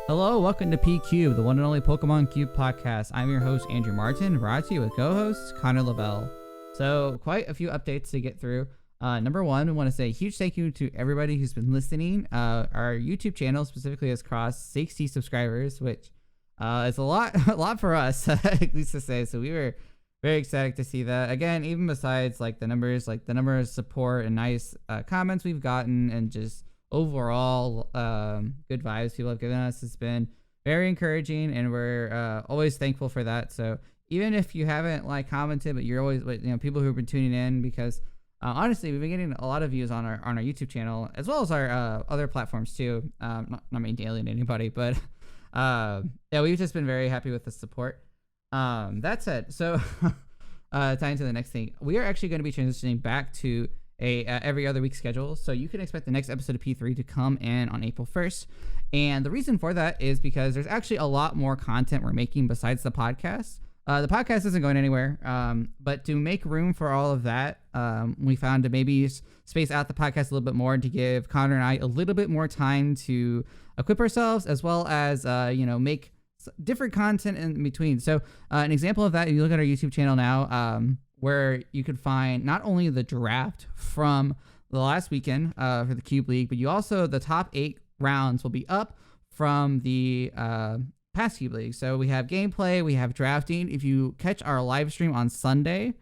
Hello, welcome to P Cube, the one and only Pokemon Cube podcast. I'm your host, Andrew Martin, brought to you with co-host Connor Lavelle. So, quite a few updates to get through. Number one, we want to say a huge thank you to everybody who's been listening. Our YouTube channel specifically has crossed 60 subscribers, which is a lot for us, at least to say. So we were very excited to see that. Again, even besides the number of support and nice comments we've gotten, and just overall good vibes people have given us, it's been very encouraging, and we're always thankful for that. So even if you haven't commented, but you're always people who have been tuning in, because honestly, we've been getting a lot of views on our YouTube channel, as well as our other platforms too. Not mean to alienate anybody, but yeah, we've just been very happy with the support. That said, so tying to the next thing, we are actually going to be transitioning back to a every other week schedule. So you can expect the next episode of P3 to come in on April 1st. And the reason for that is because there's actually a lot more content we're making besides the podcast. The podcast isn't going anywhere, but to make room for all of that, we found to maybe space out the podcast a little bit more to give Connor and I a little bit more time to equip ourselves, as well as make different content in between. So an example of that, if you look at our YouTube channel now, where you could find not only the draft from the last weekend for the Cube League, but you also, the top 8 rounds will be up from the past Cube League. So we have gameplay, we have drafting. If you catch our live stream on Sunday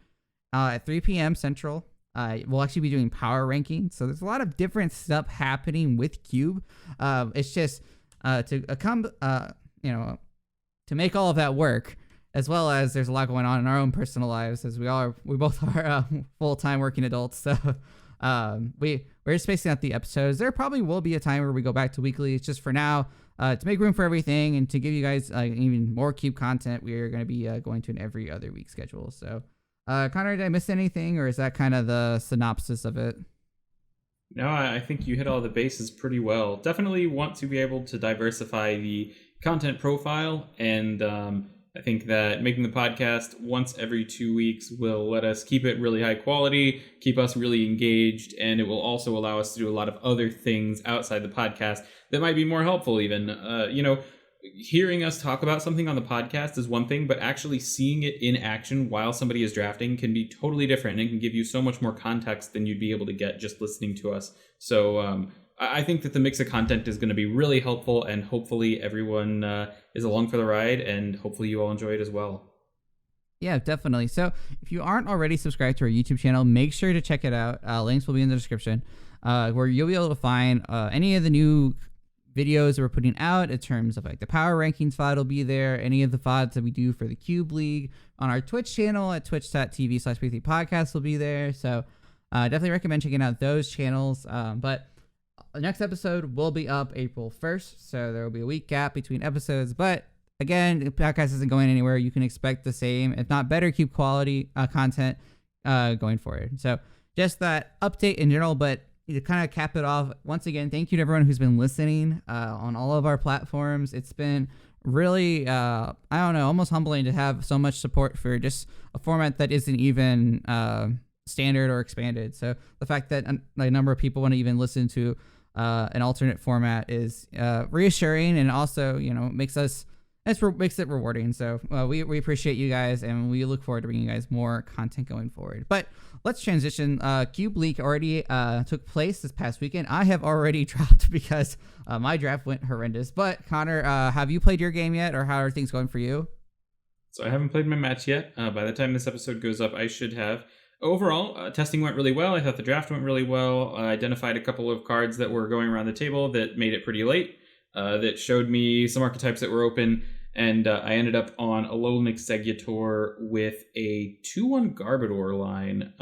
at 3 p.m. Central, we'll actually be doing power ranking. So there's a lot of different stuff happening with Cube. It's just to make all of that work, as well as there's a lot going on in our own personal lives, as we both are full-time working adults. So we're spacing out the episodes. There probably will be a time where we go back to weekly. It's just for now, to make room for everything and to give you guys even more Cube content, we're going to be going to an every other week schedule. So Connor, did I miss anything, or is that kind of the synopsis of it? No, I think you hit all the bases pretty well. Definitely want to be able to diversify the content profile, and I think that making the podcast once every 2 weeks will let us keep it really high quality, keep us really engaged, and it will also allow us to do a lot of other things outside the podcast that might be more helpful even. Hearing us talk about something on the podcast is one thing, but actually seeing it in action while somebody is drafting can be totally different, and it can give you so much more context than you'd be able to get just listening to us. So I think that the mix of content is going to be really helpful, and hopefully everyone is along for the ride, and hopefully you all enjoy it as well. Yeah, definitely. So if you aren't already subscribed to our YouTube channel, make sure to check it out. Links will be in the description, where you'll be able to find any of the new videos that we're putting out in terms of the power rankings VOD will be there. Any of the VODs that we do for the Cube League on our Twitch channel at twitch.tv/P3podcast will be there. So definitely recommend checking out those channels. But the next episode will be up April 1st, so there will be a week gap between episodes. But again, the podcast isn't going anywhere. You can expect the same, if not better, Cube quality content going forward. So just that update in general, but to kind of cap it off, once again, thank you to everyone who's been listening on all of our platforms. It's been really, almost humbling to have so much support for just a format that isn't even standard or expanded. So the fact that a number of people want to even listen to an alternate format is reassuring, and also makes it rewarding. So we appreciate you guys, and we look forward to bringing you guys more content going forward. But let's transition. Cube League already took place this past weekend. I have already dropped because my draft went horrendous. But Connor, have you played your game yet, or how are things going for you? So I haven't played my match yet. By the time this episode goes up, I should have. Overall, testing went really well. I thought the draft went really well. I identified a couple of cards that were going around the table that made it pretty late, that showed me some archetypes that were open, and I ended up on Alolan Exeggutor with a 2-1 Garbodor line.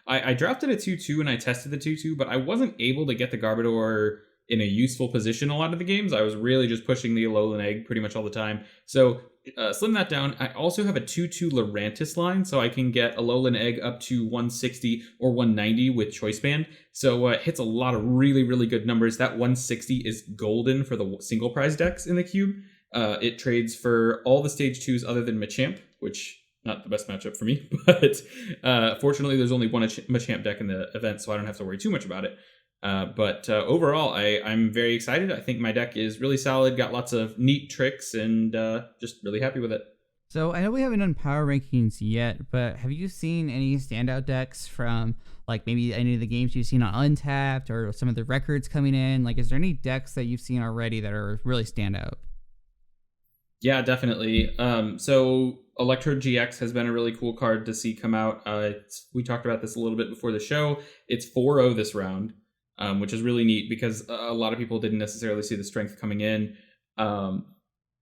I drafted a 2-2 and I tested the 2-2, but I wasn't able to get the Garbodor in a useful position a lot of the games. I was really just pushing the Alolan Egg pretty much all the time. So slim that down. I also have a 2-2 Lurantis line, so I can get Alolan Egg up to 160 or 190 with Choice Band. So it hits a lot of really, really good numbers. That 160 is golden for the single prize decks in the Cube. It trades for all the stage 2s other than Machamp, which not the best matchup for me, but fortunately there's only one Machamp deck in the event, so I don't have to worry too much about it. But overall, I'm very excited. I think my deck is really solid, got lots of neat tricks, and just really happy with it. So I know we haven't done power rankings yet, but have you seen any standout decks from like maybe any of the games you've seen on Untapped or some of the records coming in? Like, is there any decks that you've seen already that are really standout? Yeah, definitely. So Electro Gx has been a really cool card to see come out. We talked about this a little bit before the show. It's 4-0 this round, which is really neat because a lot of people didn't necessarily see the strength coming in.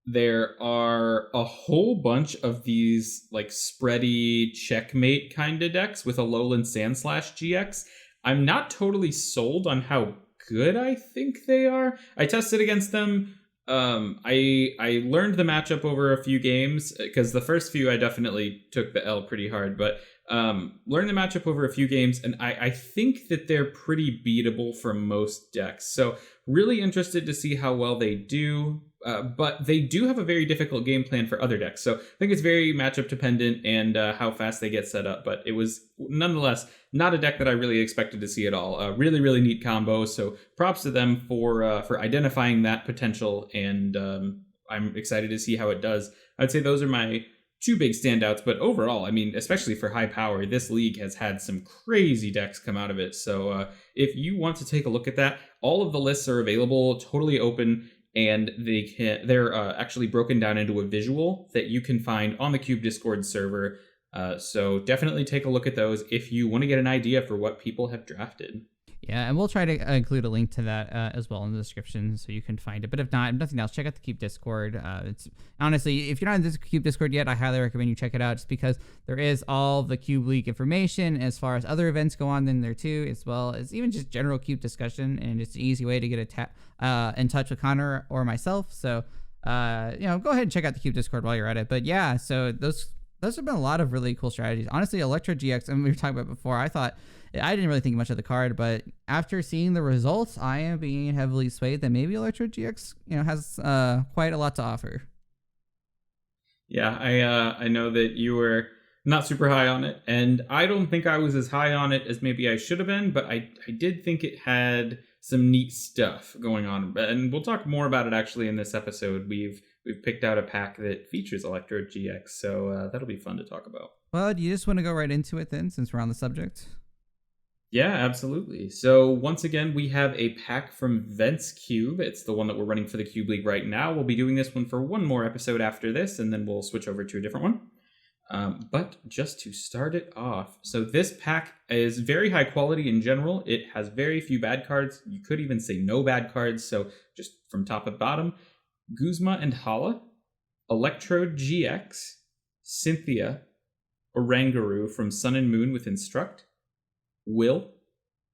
There are a whole bunch of these like spready checkmate kind of decks with a Lowland Sandslash GX. I'm not totally sold on how good I think they are. I tested against them. I learned the matchup over a few games because the first few I definitely took the L pretty hard, but learned the matchup over a few games, and I think that they're pretty beatable for most decks. So really interested to see how well they do. But they do have a very difficult game plan for other decks. So I think it's very matchup dependent and how fast they get set up. But it was nonetheless not a deck that I really expected to see at all. Really, really neat combo. So props to them for identifying that potential. And I'm excited to see how it does. I'd say those are my two big standouts. But overall, I mean, especially for high power, this league has had some crazy decks come out of it. So if you want to take a look at that, all of the lists are available, totally open. And they're actually broken down into a visual that you can find on the Cube Discord server. So definitely take a look at those if you want to get an idea for what people have drafted. Yeah, and we'll try to include a link to that as well in the description so you can find it. But if nothing else, check out the Cube Discord. It's honestly, if you're not in this Cube Discord yet, I highly recommend you check it out just because there is all the Cube League information as far as other events go on in there too, as well as even just general Cube discussion, and it's an easy way to get in touch with Connor or myself. So, go ahead and check out the Cube Discord while you're at it. But yeah, so those have been a lot of really cool strategies. Honestly, Electro GX, and we were talking about before, I didn't really think much of the card, but after seeing the results, I am being heavily swayed that maybe Electro GX, has quite a lot to offer. Yeah, I know that you were not super high on it, and I don't think I was as high on it as maybe I should have been, but I did think it had some neat stuff going on, and we'll talk more about it actually in this episode. We've picked out a pack that features Electro GX, so that'll be fun to talk about. Well, do you just want to go right into it then, since we're on the subject? Yeah, absolutely. So once again, we have a pack from Vents Cube. It's the one that we're running for the Cube League right now. We'll be doing this one for one more episode after this, and then we'll switch over to a different one. But just to start it off, so this pack is very high quality in general. It has very few bad cards. You could even say no bad cards. So just from top to bottom, Guzma and Hala, Electro GX, Cynthia, Oranguru from Sun and Moon with Instruct, Will,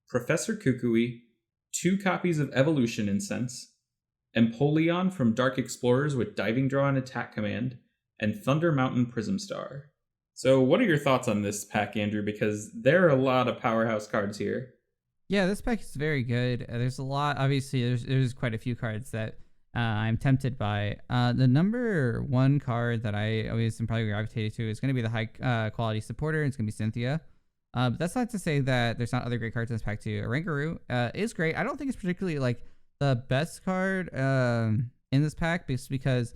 Professor Kukui, 2 copies of Evolution Incense, Empoleon from Dark Explorers with Diving Draw and Attack Command, and Thunder Mountain Prism Star. So what are your thoughts on this pack, Andrew? Because there are a lot of powerhouse cards here. Yeah, this pack is very good. There's a lot. Obviously, there's quite a few cards that I'm tempted by. The number one card that I always am probably gravitated to is going to be the high quality supporter. It's going to be Cynthia. But that's not to say that there's not other great cards in this pack too. Oranguru is great. I don't think it's particularly like the best card in this pack because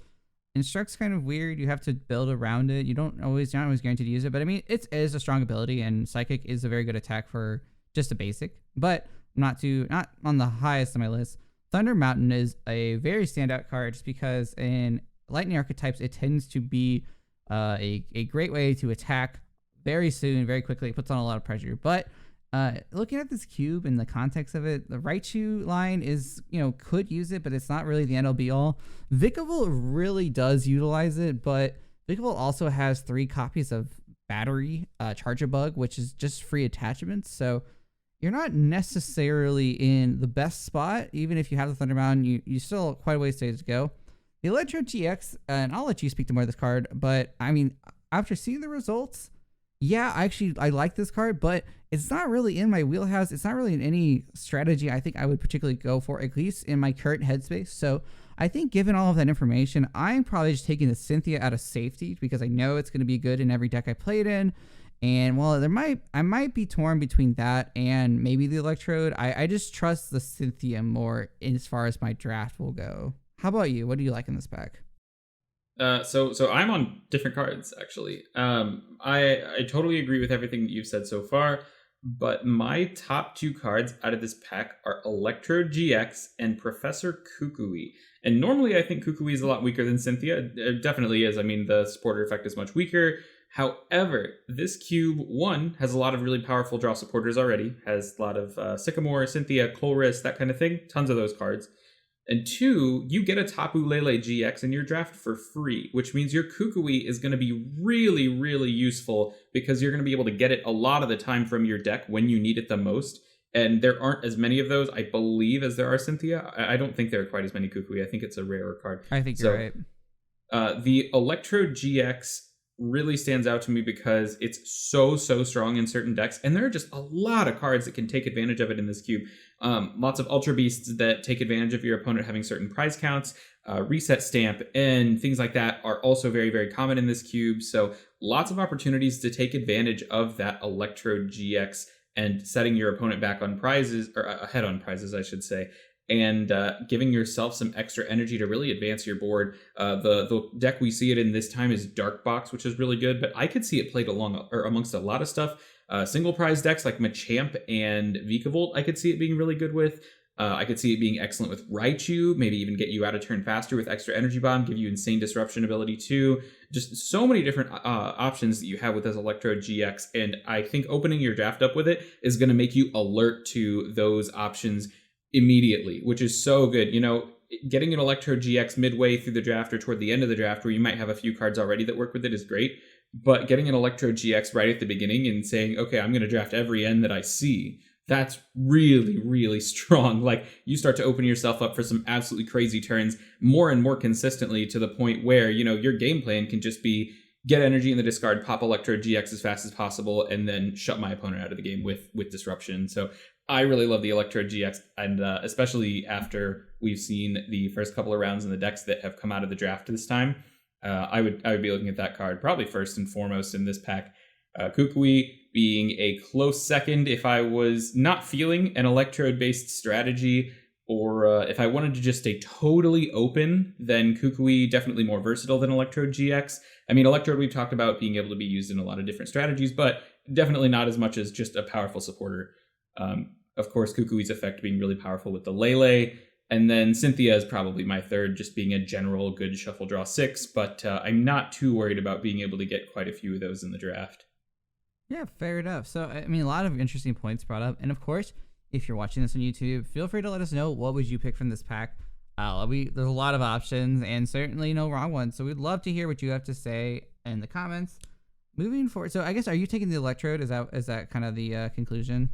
Instruct's kind of weird. You have to build around it. You're not always guaranteed to use it. But I mean, it is a strong ability, and Psychic is a very good attack for just a basic. But not on the highest on my list. Thunder Mountain is a very standout card just because in Lightning archetypes it tends to be a great way to attack very soon, very quickly. It puts on a lot of pressure. But looking at this cube in the context of it, the Raichu line is, could use it, but it's not really the end all be all. Vikavolt really does utilize it, but Vikavolt also has 3 copies of Battery, Charger Bug, which is just free attachments. So you're not necessarily in the best spot. Even if you have the Thunder Mountain, you still quite a ways to go. The Electro GX, and I'll let you speak to more of this card, but I mean, after seeing the results, yeah, I like this card, but it's not really in my wheelhouse. It's not really in any strategy I think I would particularly go for, at least in my current headspace. So I think given all of that information, I'm probably just taking the Cynthia out of safety because I know it's going to be good in every deck I play it in. And well, I might be torn between that and maybe the Electrode. I just trust the Cynthia more as far as my draft will go. How about you? What do you like in this pack? So I'm on different cards actually. I totally agree with everything that you've said so far, but my top two cards out of this pack are Electro Gx and Professor Kukui. And normally I think Kukui is a lot weaker than Cynthia. It definitely is. I mean, the supporter effect is much weaker. However, this cube, one, has a lot of really powerful draw supporters already. Has a lot of Sycamore, Cynthia, Colress, that kind of thing. Tons of those cards. And two, you get a Tapu Lele GX in your draft for free, which means your Kukui is going to be really, really useful because you're going to be able to get it a lot of the time from your deck when you need it the most. And there aren't as many of those, I believe, as there are Cynthia. I don't think there are quite as many Kukui. I think it's a rarer card. I think you're right. The Electro GX really stands out to me because it's so strong in certain decks, and there are just a lot of cards that can take advantage of it in this cube. Lots of Ultra Beasts that take advantage of your opponent having certain prize counts, Reset Stamp, and things like that are also very, very common in this cube. So lots of opportunities to take advantage of that Electro GX and setting your opponent back on prizes, or ahead on prizes, I should say, and giving yourself some extra energy to really advance your board. The deck we see it in this time is Dark Box, which is really good, but I could see it played amongst a lot of stuff. Single prize decks like Machamp and Vikavolt, I could see it being really good with. I could see it being excellent with Raichu, maybe even get you out of turn faster with extra Energy Bomb, give you insane disruption ability too. Just so many different options that you have with this Electro GX, and I think opening your draft up with it is going to make you alert to those options immediately, which is so good. You know, getting an Electro GX midway through the draft or toward the end of the draft where you might have a few cards already that work with it is great, but getting an Electro GX right at the beginning and saying, okay, I'm going to draft every end that I see, that's really, really strong. Like, you start to open yourself up for some absolutely crazy turns more and more consistently, to the point where, you know, your game plan can just be get energy in the discard, pop Electro GX as fast as possible, and then shut my opponent out of the game with disruption. So I really love the Electro GX, and especially after we've seen the first couple of rounds in the decks that have come out of the draft this time, I would be looking at that card probably first and foremost in this pack. Kukui being a close second if I was not feeling an Electrode-based strategy, or if I wanted to just stay totally open, then Kukui definitely more versatile than Electrode GX. I mean, Electrode we've talked about being able to be used in a lot of different strategies, but definitely not as much as just a powerful supporter. Of course, Kukui's effect being really powerful with the Lele, and then Cynthia is probably my third, just being a general good shuffle draw 6, but I'm not too worried about being able to get quite a few of those in the draft. Yeah, fair enough. So, I mean, a lot of interesting points brought up. And of course, if you're watching this on YouTube, feel free to let us know what would you pick from this pack. There's a lot of options and certainly no wrong ones. So we'd love to hear what you have to say in the comments. Moving forward, so I guess, are you taking the Electrode? Is that kind of the conclusion?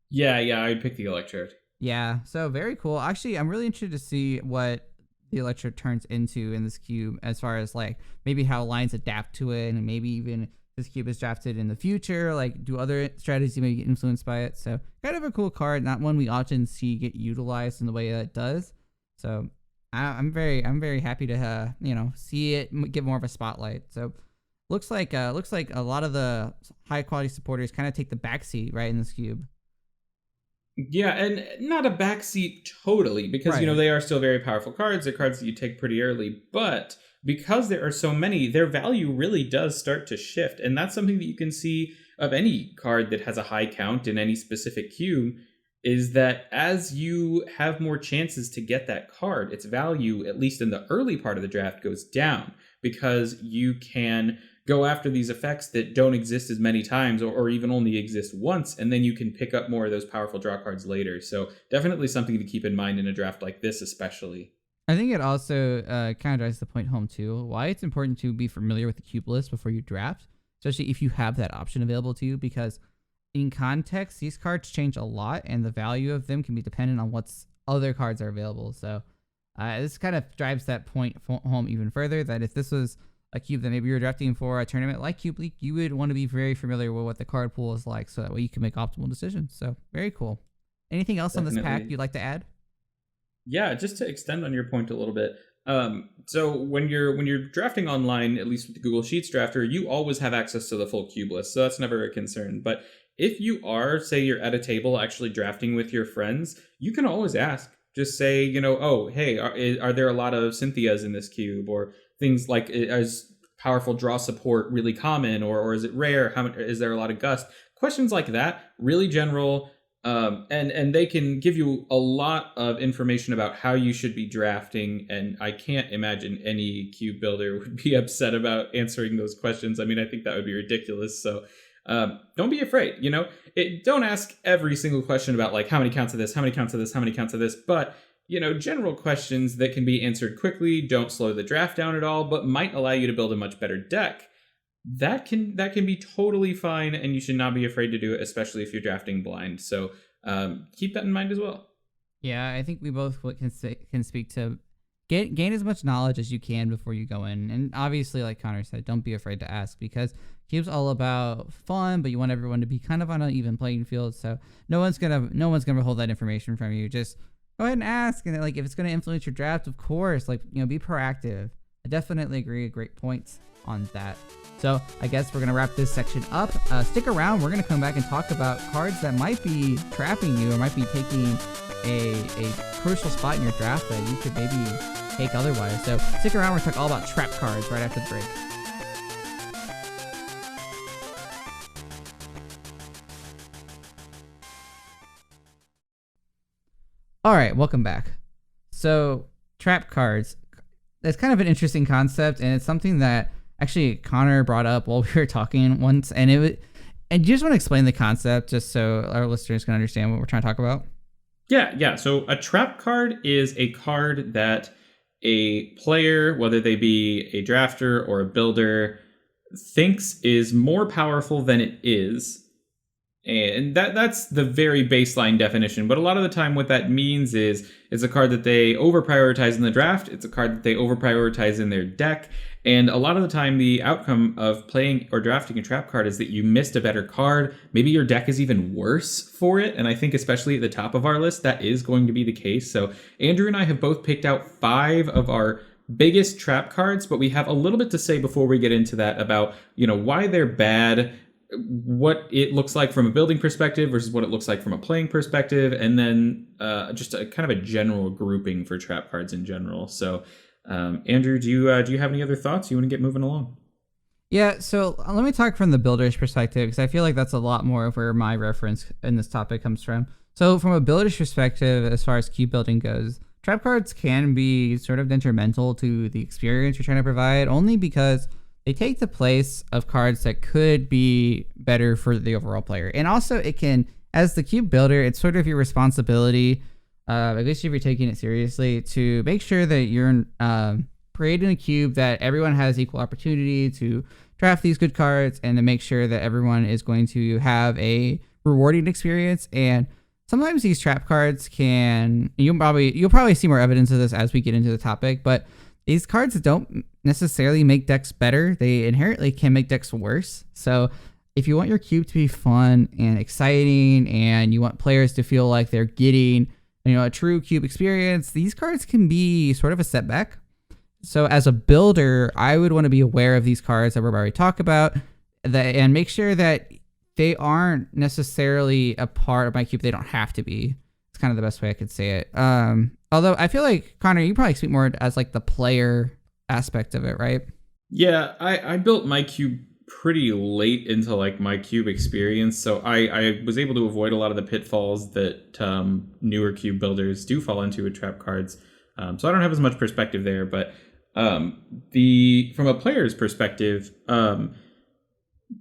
Yeah, I'd pick the Electrode. Yeah, so very cool. Actually, I'm really interested to see what the Electrode turns into in this cube, as far as like maybe how lines adapt to it, and maybe even this cube is drafted in the future, like do other strategies maybe get influenced by it. So kind of a cool card, not one we often see get utilized in the way that it does. So I'm very happy to see it get more of a spotlight. So looks like a lot of the high quality supporters kind of take the backseat right in this cube. Yeah, and not a backseat totally, because Right. they are still very powerful cards. They're cards that you take pretty early, but because there are so many, their value really does start to shift. And that's something that you can see of any card that has a high count in any specific cube, is that as you have more chances to get that card, its value, at least in the early part of the draft, goes down, because you can go after these effects that don't exist as many times, or even only exist once, and then you can pick up more of those powerful draw cards later. So definitely something to keep in mind in a draft like this, especially. I think it also kind of drives the point home too, why it's important to be familiar with the cube list before you draft, especially if you have that option available to you, because in context, these cards change a lot, and the value of them can be dependent on what's other cards are available. So this kind of drives that point home even further, that if this was a cube that maybe you're drafting for a tournament like Cube League, you would want to be very familiar with what the card pool is like, so that way you can make optimal decisions. So very cool. Anything else on this pack you'd like to add? Yeah, just to extend on your point a little bit, So when you're drafting online, at least with the Google Sheets drafter, you always have access to the full cube list, so that's never a concern. But if you are, say, you're at a table actually drafting with your friends, you can always ask. Just say, oh, hey, are there a lot of Cynthias in this cube, or things like, is powerful draw support really common, or is it rare? Is there a lot of gust? Questions like that, really general. And they can give you a lot of information about how you should be drafting. And I can't imagine any cube builder would be upset about answering those questions. I mean, I think that would be ridiculous. So don't be afraid. Don't ask every single question about like how many counts of this, how many counts of this, how many counts of this. But, general questions that can be answered quickly, don't slow the draft down at all, but might allow you to build a much better deck. That can be totally fine, and you should not be afraid to do it, especially if you're drafting blind. So keep that in mind as well. Yeah, I think we both can speak to gain as much knowledge as you can before you go in, and obviously, like Connor said, don't be afraid to ask, because Cube's all about fun, but you want everyone to be kind of on an even playing field. So no one's gonna hold that information from you. Just go ahead and ask, and like if it's gonna influence your draft, of course, like be proactive. I definitely agree. Great points on that. So I guess we're going to wrap this section up. Stick around. We're going to come back and talk about cards that might be trapping you or might be taking a crucial spot in your draft that you could maybe take otherwise. So stick around. We're going to talk all about trap cards right after the break. All right, welcome back. So trap cards, that's kind of an interesting concept, and it's something that actually Connor brought up while we were talking once, and you just want to explain the concept just so our listeners can understand what we're trying to talk about? Yeah. So a trap card is a card that a player, whether they be a drafter or a builder, thinks is more powerful than it is. And that's the very baseline definition. But a lot of the time what that means is it's a card that they over-prioritize in the draft. It's a card that they over-prioritize in their deck. And a lot of the time the outcome of playing or drafting a trap card is that you missed a better card. Maybe your deck is even worse for it. And I think especially at the top of our list, that is going to be the case. So Andrew and I have both picked out 5 of our biggest trap cards, but we have a little bit to say before we get into that about, why they're bad, what it looks like from a building perspective versus what it looks like from a playing perspective, and then just a kind of a general grouping for trap cards in general. So Andrew, do you have any other thoughts? You want to get moving along? Yeah, so let me talk from the builder's perspective, because I feel like that's a lot more of where my reference in this topic comes from. So from a builder's perspective, as far as cube building goes, trap cards can be sort of detrimental to the experience you're trying to provide, only because they take the place of cards that could be better for the overall player. And also it can, as the cube builder, it's sort of your responsibility, at least if you're taking it seriously, to make sure that you're creating a cube that everyone has equal opportunity to draft these good cards, and to make sure that everyone is going to have a rewarding experience. And sometimes these trap cards can, you'll probably see more evidence of this as we get into the topic, but these cards don't necessarily make decks better. They inherently can make decks worse. So if you want your cube to be fun and exciting, and you want players to feel like they're getting, a true cube experience, these cards can be sort of a setback. So as a builder, I would want to be aware of these cards that we're already talking about, and make sure that they aren't necessarily a part of my cube. They don't have to be. It's kind of the best way I could say it. Although I feel like, Connor, you probably speak more as like the player aspect of it, right? Yeah, I built my cube pretty late into like my cube experience, so I was able to avoid a lot of the pitfalls that newer cube builders do fall into with trap cards. So I don't have as much perspective there, but from a player's perspective,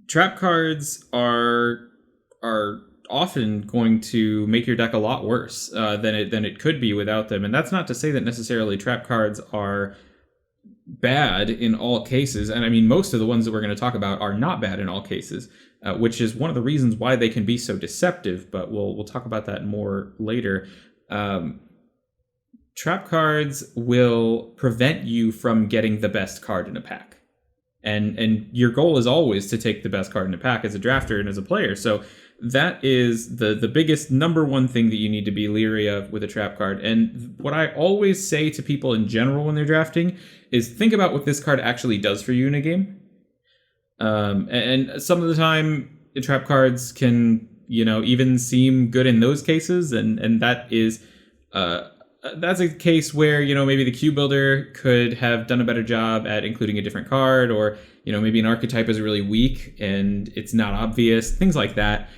trap cards are often going to make your deck a lot worse than it could be without them. And that's not to say that necessarily trap cards are bad in all cases. And I mean, most of the ones that we're going to talk about are not bad in all cases, which is one of the reasons why they can be so deceptive. But we'll talk about that more later. Trap cards will prevent you from getting the best card in a pack. And your goal is always to take the best card in the pack as a drafter and as a player. So that is the biggest number one thing that you need to be leery of with a trap card. And what I always say to people in general when they're drafting is think about what this card actually does for you in a game. And some of the time, the trap cards can, even seem good in those cases. And that is, that's a case where, maybe the cube builder could have done a better job at including a different card, or, maybe an archetype is really weak and it's not obvious, things like that.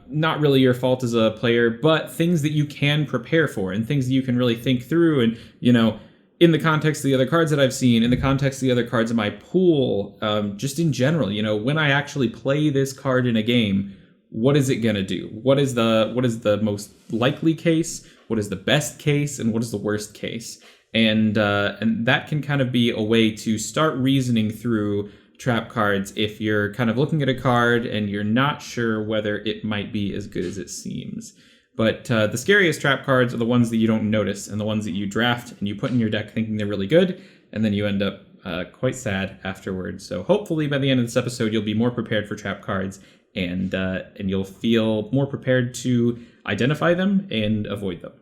Not really your fault as a player, but things that you can prepare for and things that you can really think through. And, in the context of the other cards that I've seen, in the context of the other cards in my pool, just in general, when I actually play this card in a game, what is it going to do? What is the most likely case? What is the best case? And what is the worst case? And that can kind of be a way to start reasoning through trap cards if you're kind of looking at a card and you're not sure whether it might be as good as it seems. But the scariest trap cards are the ones that you don't notice and the ones that you draft and you put in your deck thinking they're really good, and then you end up quite sad afterwards. So hopefully by the end of this episode, you'll be more prepared for trap cards and you'll feel more prepared to identify them and avoid them.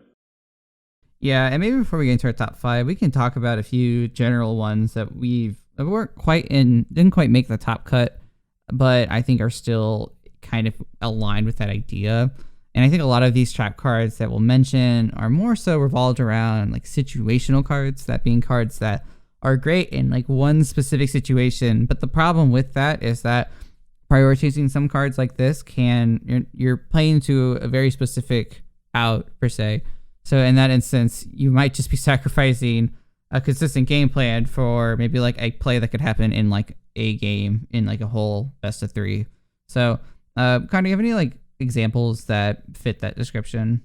Yeah, and maybe before we get into our top 5, we can talk about a few general ones that didn't quite make the top cut, but I think are still kind of aligned with that idea. And I think a lot of these trap cards that we'll mention are more so revolved around like situational cards, that being cards that are great in like one specific situation. But the problem with that is that prioritizing some cards like this you're playing to a very specific out per se. So in that instance, you might just be sacrificing a consistent game plan for maybe like a play that could happen in like a game in like a whole best of 3. So Connor, do you have any like examples that fit that description?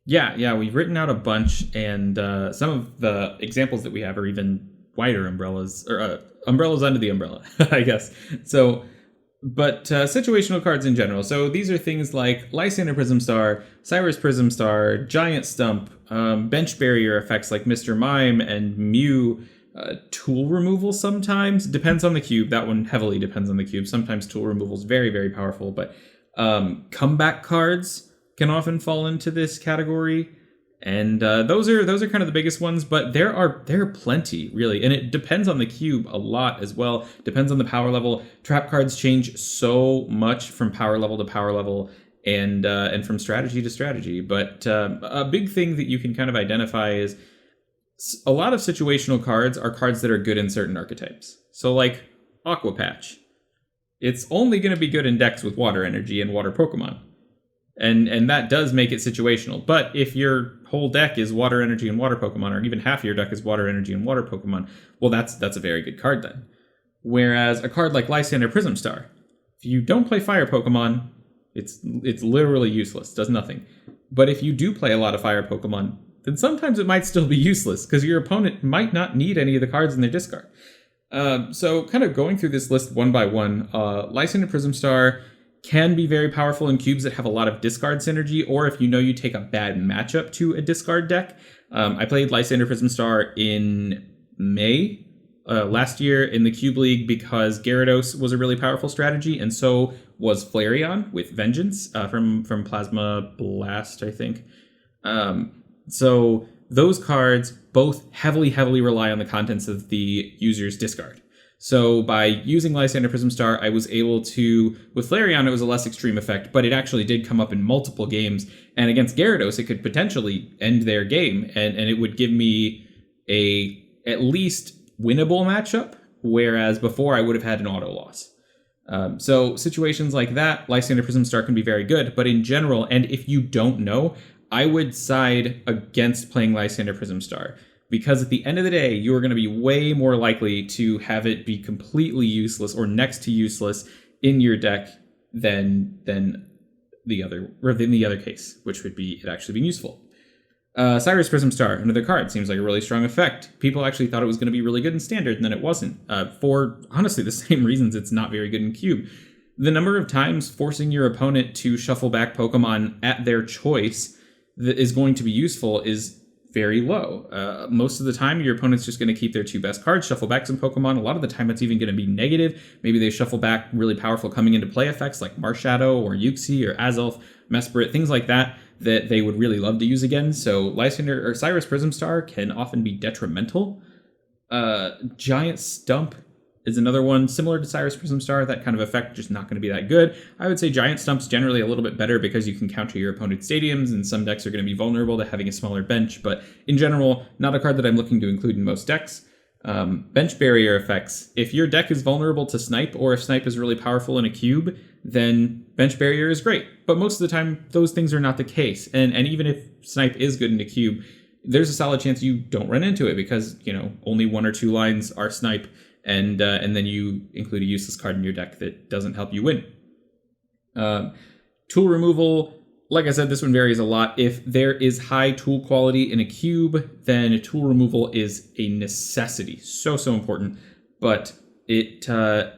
Yeah, we've written out a bunch, and some of the examples that we have are even wider umbrellas, or umbrellas under the umbrella, I guess. So, but situational cards in general. So these are things like Lysander Prism Star, Cyrus Prism Star, Giant Stump, bench barrier effects like Mr. Mime and Mew, tool removal sometimes. Depends on the cube. That one heavily depends on the cube. Sometimes tool removal is very, very powerful, but comeback cards can often fall into this category, and those are kind of the biggest ones. But there are plenty, really, and it depends on the cube a lot as well. Depends on the power level. Trap cards change so much from power level to power level, and from strategy to strategy. But a big thing that you can kind of identify is a lot of situational cards are cards that are good in certain archetypes. So like Aqua Patch. It's only going to be good in decks with water energy and water Pokemon. And that does make it situational. But if your whole deck is water energy and water Pokemon, or even half of your deck is water energy and water Pokemon, well, that's a very good card then. Whereas a card like Lysander Prism Star, if you don't play fire Pokemon, it's literally useless, does nothing. But if you do play a lot of fire Pokemon, then sometimes it might still be useless, because your opponent might not need any of the cards in their discard. So kind of going through this list one by one, Lysander Prism Star can be very powerful in cubes that have a lot of discard synergy, or if you take a bad matchup to a discard deck. I played Lysander Prism Star in May last year in the Cube League because Gyarados was a really powerful strategy, and so was Flareon with Vengeance from Plasma Blast, I think. So those cards both heavily rely on the contents of the user's discard. So by using Lysander Prism Star, I was able to, with Flareon, it was a less extreme effect, but it actually did come up in multiple games. And against Gyarados, it could potentially end their game, and it would give me a at least winnable matchup, whereas before I would have had an auto loss. So situations like that, Lysander Prism Star can be very good, but in general, and if you don't know, I would side against playing Lysander Prism Star, because at the end of the day, you are going to be way more likely to have it be completely useless or next to useless in your deck than the other case, which would be it actually being useful. Cyrus Prism Star, another card, seems like a really strong effect. People actually thought it was going to be really good in Standard, and then it wasn't. For honestly the same reasons it's not very good in Cube. The number of times forcing your opponent to shuffle back Pokemon at their choice that is going to be useful is very low. Most of the time, your opponent's just going to keep their 2 best cards, shuffle back some Pokemon. A lot of the time, it's even going to be negative. Maybe they shuffle back really powerful coming into play effects like Marshadow or Uxie or Azelf, Mesprit, things like that they would really love to use again. So Lysander or Cyrus Prism Star can often be detrimental. Giant Stump is another one similar to Cyrus Prism Star. That kind of effect just not going to be that good. I would say Giant Stump's generally a little bit better because you can counter your opponent's stadiums, and some decks are going to be vulnerable to having a smaller bench. But in general, not a card that I'm looking to include in most decks. Bench barrier effects. If your deck is vulnerable to Snipe, or if Snipe is really powerful in a cube, then bench barrier is great. But most of the time, those things are not the case. And even if Snipe is good in a cube, there's a solid chance you don't run into it because, only 1 or 2 lines are Snipe. And then you include a useless card in your deck that doesn't help you win. Tool removal, like I said, this one varies a lot. If there is high tool quality in a cube, then tool removal is a necessity. So important. But it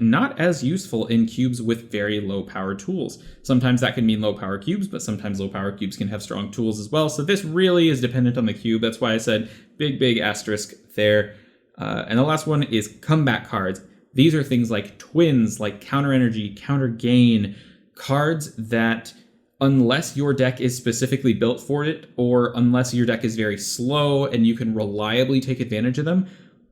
not as useful in cubes with very low power tools. Sometimes that can mean low power cubes, but sometimes low power cubes can have strong tools as well. So this really is dependent on the cube. That's why I said big asterisk there. And the last one is comeback cards. These are things like twins, like counter energy, counter gain, cards that, unless your deck is specifically built for it, or unless your deck is very slow and you can reliably take advantage of them,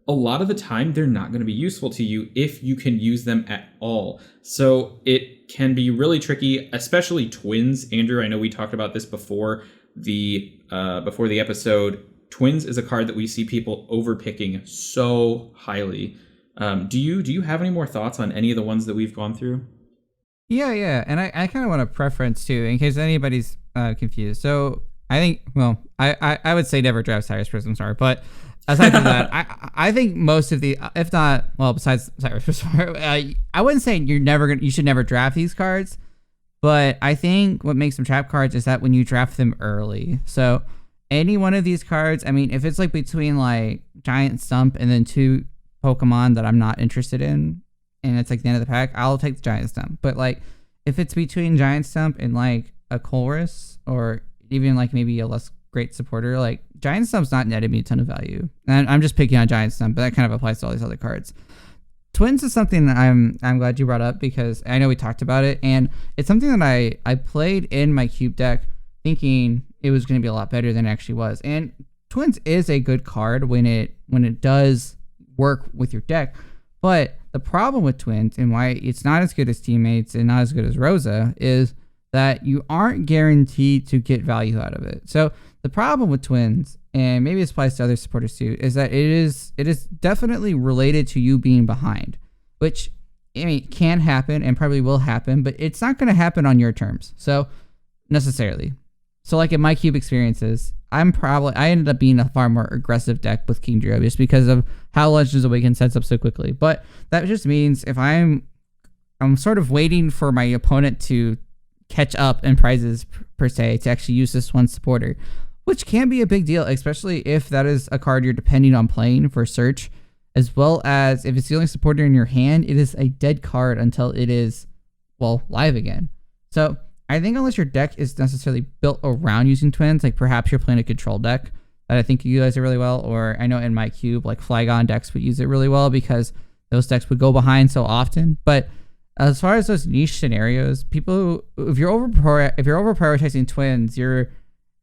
a lot of the time they're not going to be useful to you if you can use them at all. So it can be really tricky, especially twins. Andrew, I know we talked about this before the episode. Twins is a card that we see people overpicking so highly. Do you have any more thoughts on any of the ones that we've gone through? Yeah. And I kind of want a preference too, in case anybody's confused. So I think, I would say never draft Cyrus Prism Star, but aside from that, I think most of the, if not, besides Cyrus Prism Star, I wouldn't say you should never draft these cards, but I think what makes them trap cards is that when you draft them early. So any one of these cards, if it's like between like Giant Stump and then 2 Pokemon that I'm not interested in, and it's like the end of the pack, I'll take the Giant Stump. But like if it's between Giant Stump and like a Chorus, or even like maybe a less great supporter, like Giant Stump's not netted me a ton of value. And I'm just picking on Giant Stump, but that kind of applies to all these other cards. Twins is something that I'm glad you brought up, because I know we talked about it, and it's something that I played in my cube deck thinking it was going to be a lot better than it actually was. And Twins is a good card when it does work with your deck. But the problem with Twins, and why it's not as good as Teammates and not as good as Rosa, is that you aren't guaranteed to get value out of it. So the problem with Twins, and maybe this applies to other supporters too, is that it is definitely related to you being behind, which can happen and probably will happen, but it's not going to happen on your terms. So necessarily. So like in my cube experiences, I ended up being a far more aggressive deck with Kingdra just because of how Legends Awakened sets up so quickly. But that just means if I'm sort of waiting for my opponent to catch up in prizes per se to actually use this one supporter, which can be a big deal, especially if that is a card you're depending on playing for search, as well as if it's the only supporter in your hand, it is a dead card until it is, live again. So I think unless your deck is necessarily built around using twins, like perhaps you're playing a control deck that I think you utilize it really well, or I know in my cube, like Flygon decks would use it really well because those decks would go behind so often. But as far as those niche scenarios, if you're over prioritizing twins, you're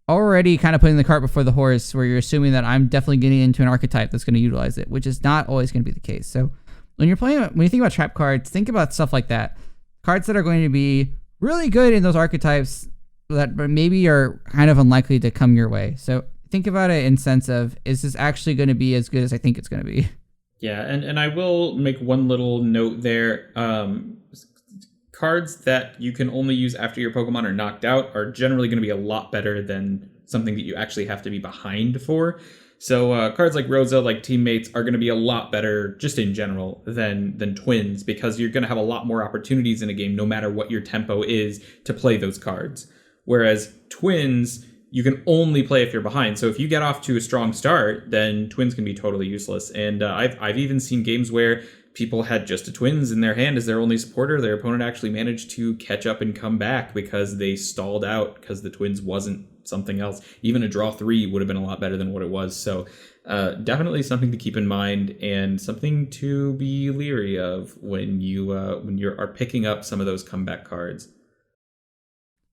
already kind of putting the cart before the horse, where you're assuming that I'm definitely getting into an archetype that's going to utilize it, which is not always going to be the case. So when you think about trap cards, think about stuff like that. Cards that are going to be really good in those archetypes that maybe are kind of unlikely to come your way. So think about it in sense of, is this actually going to be as good as I think it's going to be? Yeah, and I will make one little note there. Cards that you can only use after your Pokemon are knocked out are generally going to be a lot better than something that you actually have to be behind for. So cards like Rosa, like Teammates, are going to be a lot better just in general than Twins, because you're going to have a lot more opportunities in a game no matter what your tempo is to play those cards. Whereas Twins, you can only play if you're behind. So if you get off to a strong start, then Twins can be totally useless. And I've even seen games where people had just a Twins in their hand as their only supporter. Their opponent actually managed to catch up and come back because they stalled out because the Twins wasn't something else. Even a draw 3 would have been a lot better than what it was. So definitely something to keep in mind and something to be leery of when you are picking up some of those comeback cards.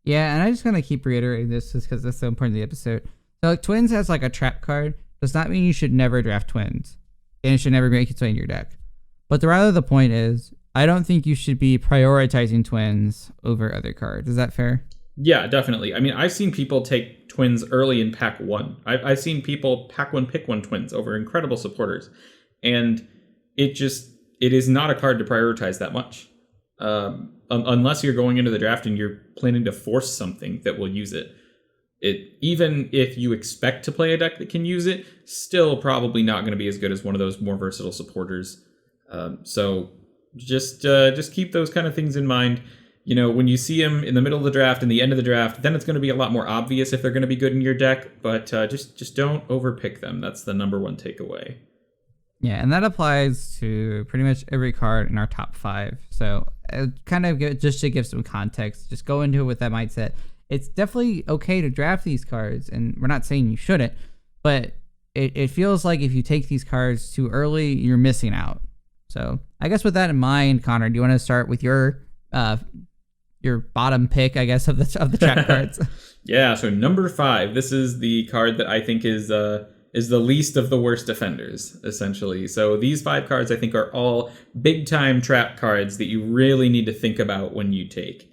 Yeah, and I just want to keep reiterating this just because it's so important to the episode. So like, Twins has like a trap card does not mean you should never draft Twins. And it should never make its way in your deck. But the point is, I don't think you should be prioritizing Twins over other cards. Is that fair? Yeah, definitely. I mean, I've seen people take Twins early in pack 1. I've seen people pack 1, pick 1 Twins over incredible supporters. And it is not a card to prioritize that much. Unless you're going into the draft and you're planning to force something that will use it. Even if you expect to play a deck that can use it, still probably not going to be as good as one of those more versatile supporters. So just keep those kind of things in mind. You know, when you see them in the middle of the draft and the end of the draft, then it's going to be a lot more obvious if they're going to be good in your deck. But just don't overpick them. That's the number one takeaway. Yeah, and that applies to pretty much every card in our top 5. So kind of just to give some context, just go into it with that mindset. It's definitely okay to draft these cards, and we're not saying you shouldn't, but it feels like if you take these cards too early, you're missing out. So I guess with that in mind, Connor, do you want to start with your bottom pick, I guess, of the trap cards? Yeah, so number 5, this is the card that I think is the least of the worst offenders, essentially. So these 5 cards I think are all big time trap cards that you really need to think about when you take.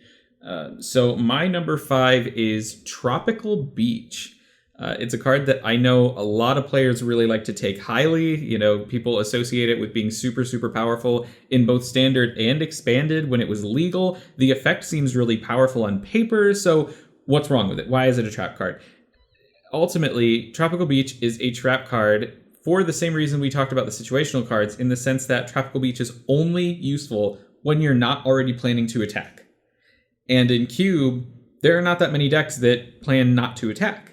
So my number 5 is Tropical Beach. It's a card that I know a lot of players really like to take highly. You know, people associate it with being super, super powerful in both standard and expanded when it was legal. The effect seems really powerful on paper. So what's wrong with it? Why is it a trap card? Ultimately, Tropical Beach is a trap card for the same reason we talked about the situational cards, in the sense that Tropical Beach is only useful when you're not already planning to attack. And in Cube, there are not that many decks that plan not to attack.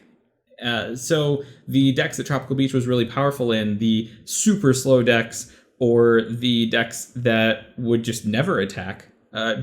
So the decks that Tropical Beach was really powerful in, the super slow decks or the decks that would just never attack,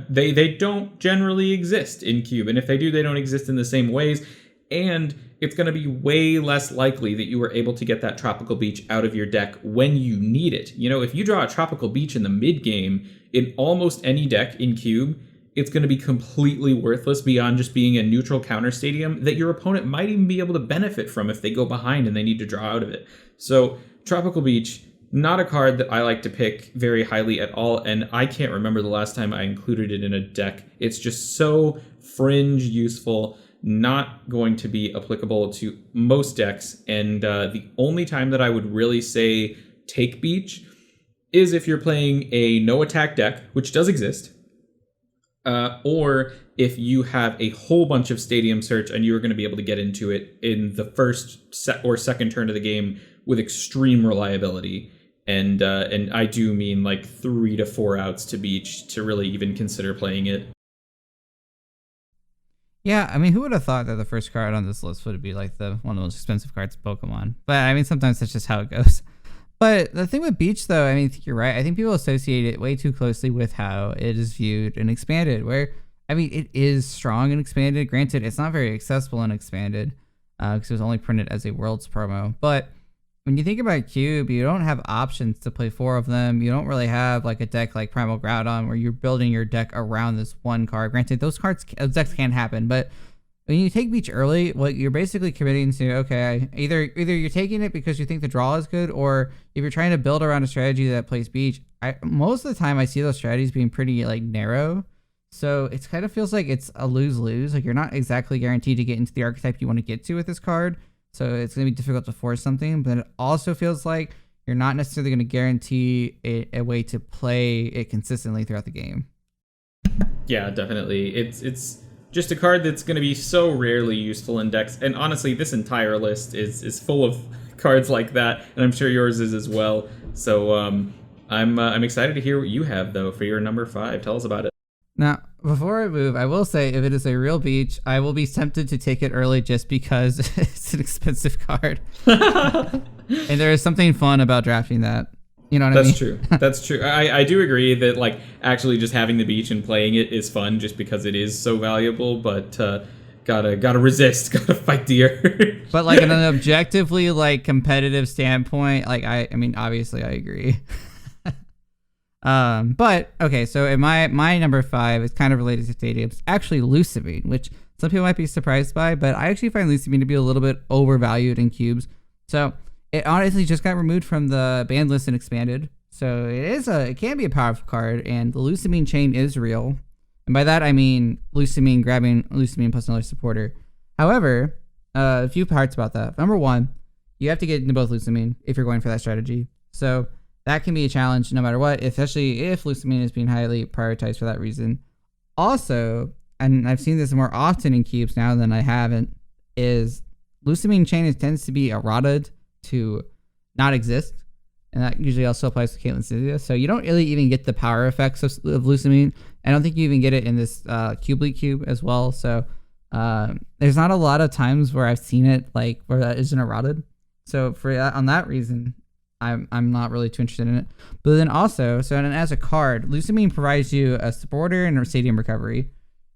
they don't generally exist in Cube. And if they do, they don't exist in the same ways. And it's going to be way less likely that you are able to get that Tropical Beach out of your deck when you need it. You know, if you draw a Tropical Beach in the mid game in almost any deck in Cube, it's going to be completely worthless beyond just being a neutral counter stadium that your opponent might even be able to benefit from if they go behind and they need to draw out of it. So Tropical Beach, not a card that I like to pick very highly at all, and I can't remember the last time I included it in a deck. It's just so fringe useful, not going to be applicable to most decks, and the only time that I would really say take Beach is if you're playing a no attack deck, which does exist, or if you have a whole bunch of Stadium Search and you're going to be able to get into it in the first or second turn of the game with extreme reliability. And I do mean like 3 to 4 outs to Beach to really even consider playing it. Yeah, I mean, who would have thought that the first card on this list would be like one of the most expensive cards in Pokemon? But I mean, sometimes that's just how it goes. But the thing with Beach, though, I mean, I think you're right. I think people associate it way too closely with how it is viewed and expanded, where, I mean, it is strong and expanded. Granted, it's not very accessible and expanded because it was only printed as a Worlds promo. But when you think about Cube, you don't have options to play 4 of them. You don't really have like a deck like Primal Groudon where you're building your deck around this one card. Granted, those decks can happen, but when you take Beach early, what you're basically committing to, okay, either you're taking it because you think the draw is good, or if you're trying to build around a strategy that plays Beach, most of the time I see those strategies being pretty like narrow. So it kind of feels like it's a lose-lose. Like you're not exactly guaranteed to get into the archetype you want to get to with this card. So it's going to be difficult to force something, but it also feels like you're not necessarily going to guarantee a way to play it consistently throughout the game. Yeah, definitely. It's just a card that's going to be so rarely useful in decks. And honestly, this entire list is full of cards like that, and I'm sure yours is as well. So I'm excited to hear what you have, though, for your number 5. Tell us about it. Now, before I move, I will say if it is a real Beach, I will be tempted to take it early just because it's an expensive card. And there is something fun about drafting that. You know what I mean? That's true. That's true. I do agree that like actually just having the beach and playing it is fun just because it is so valuable, but gotta resist, gotta fight the urge. But like in an objectively like competitive standpoint, like I mean obviously I agree. But okay, so in my number 5 is kind of related to stadiums. Actually, Loosamine, which some people might be surprised by, but I actually find Loosamine to be a little bit overvalued in cubes. So it honestly just got removed from the banned list and expanded. So it can be a powerful card, and the Loosamine chain is real. And by that I mean Loosamine grabbing Loosamine plus another supporter. However, a few parts about that. Number 1, you have to get into both Loosamine if you're going for that strategy. So that can be a challenge no matter what, especially if Loosamine is being highly prioritized for that reason. Also, and I've seen this more often in cubes now than I haven't, is Loosamine chain tends to be errata to not exist. And that usually also applies to Caitlyn Cynthia. So you don't really even get the power effects of Loosamine. I don't think you even get it in this Cube League cube as well. So there's not a lot of times where I've seen it like where that isn't errata. So for that, on that reason, I'm not really too interested in it. But then also, so as a card, Loosamine provides you a supporter and a stadium recovery.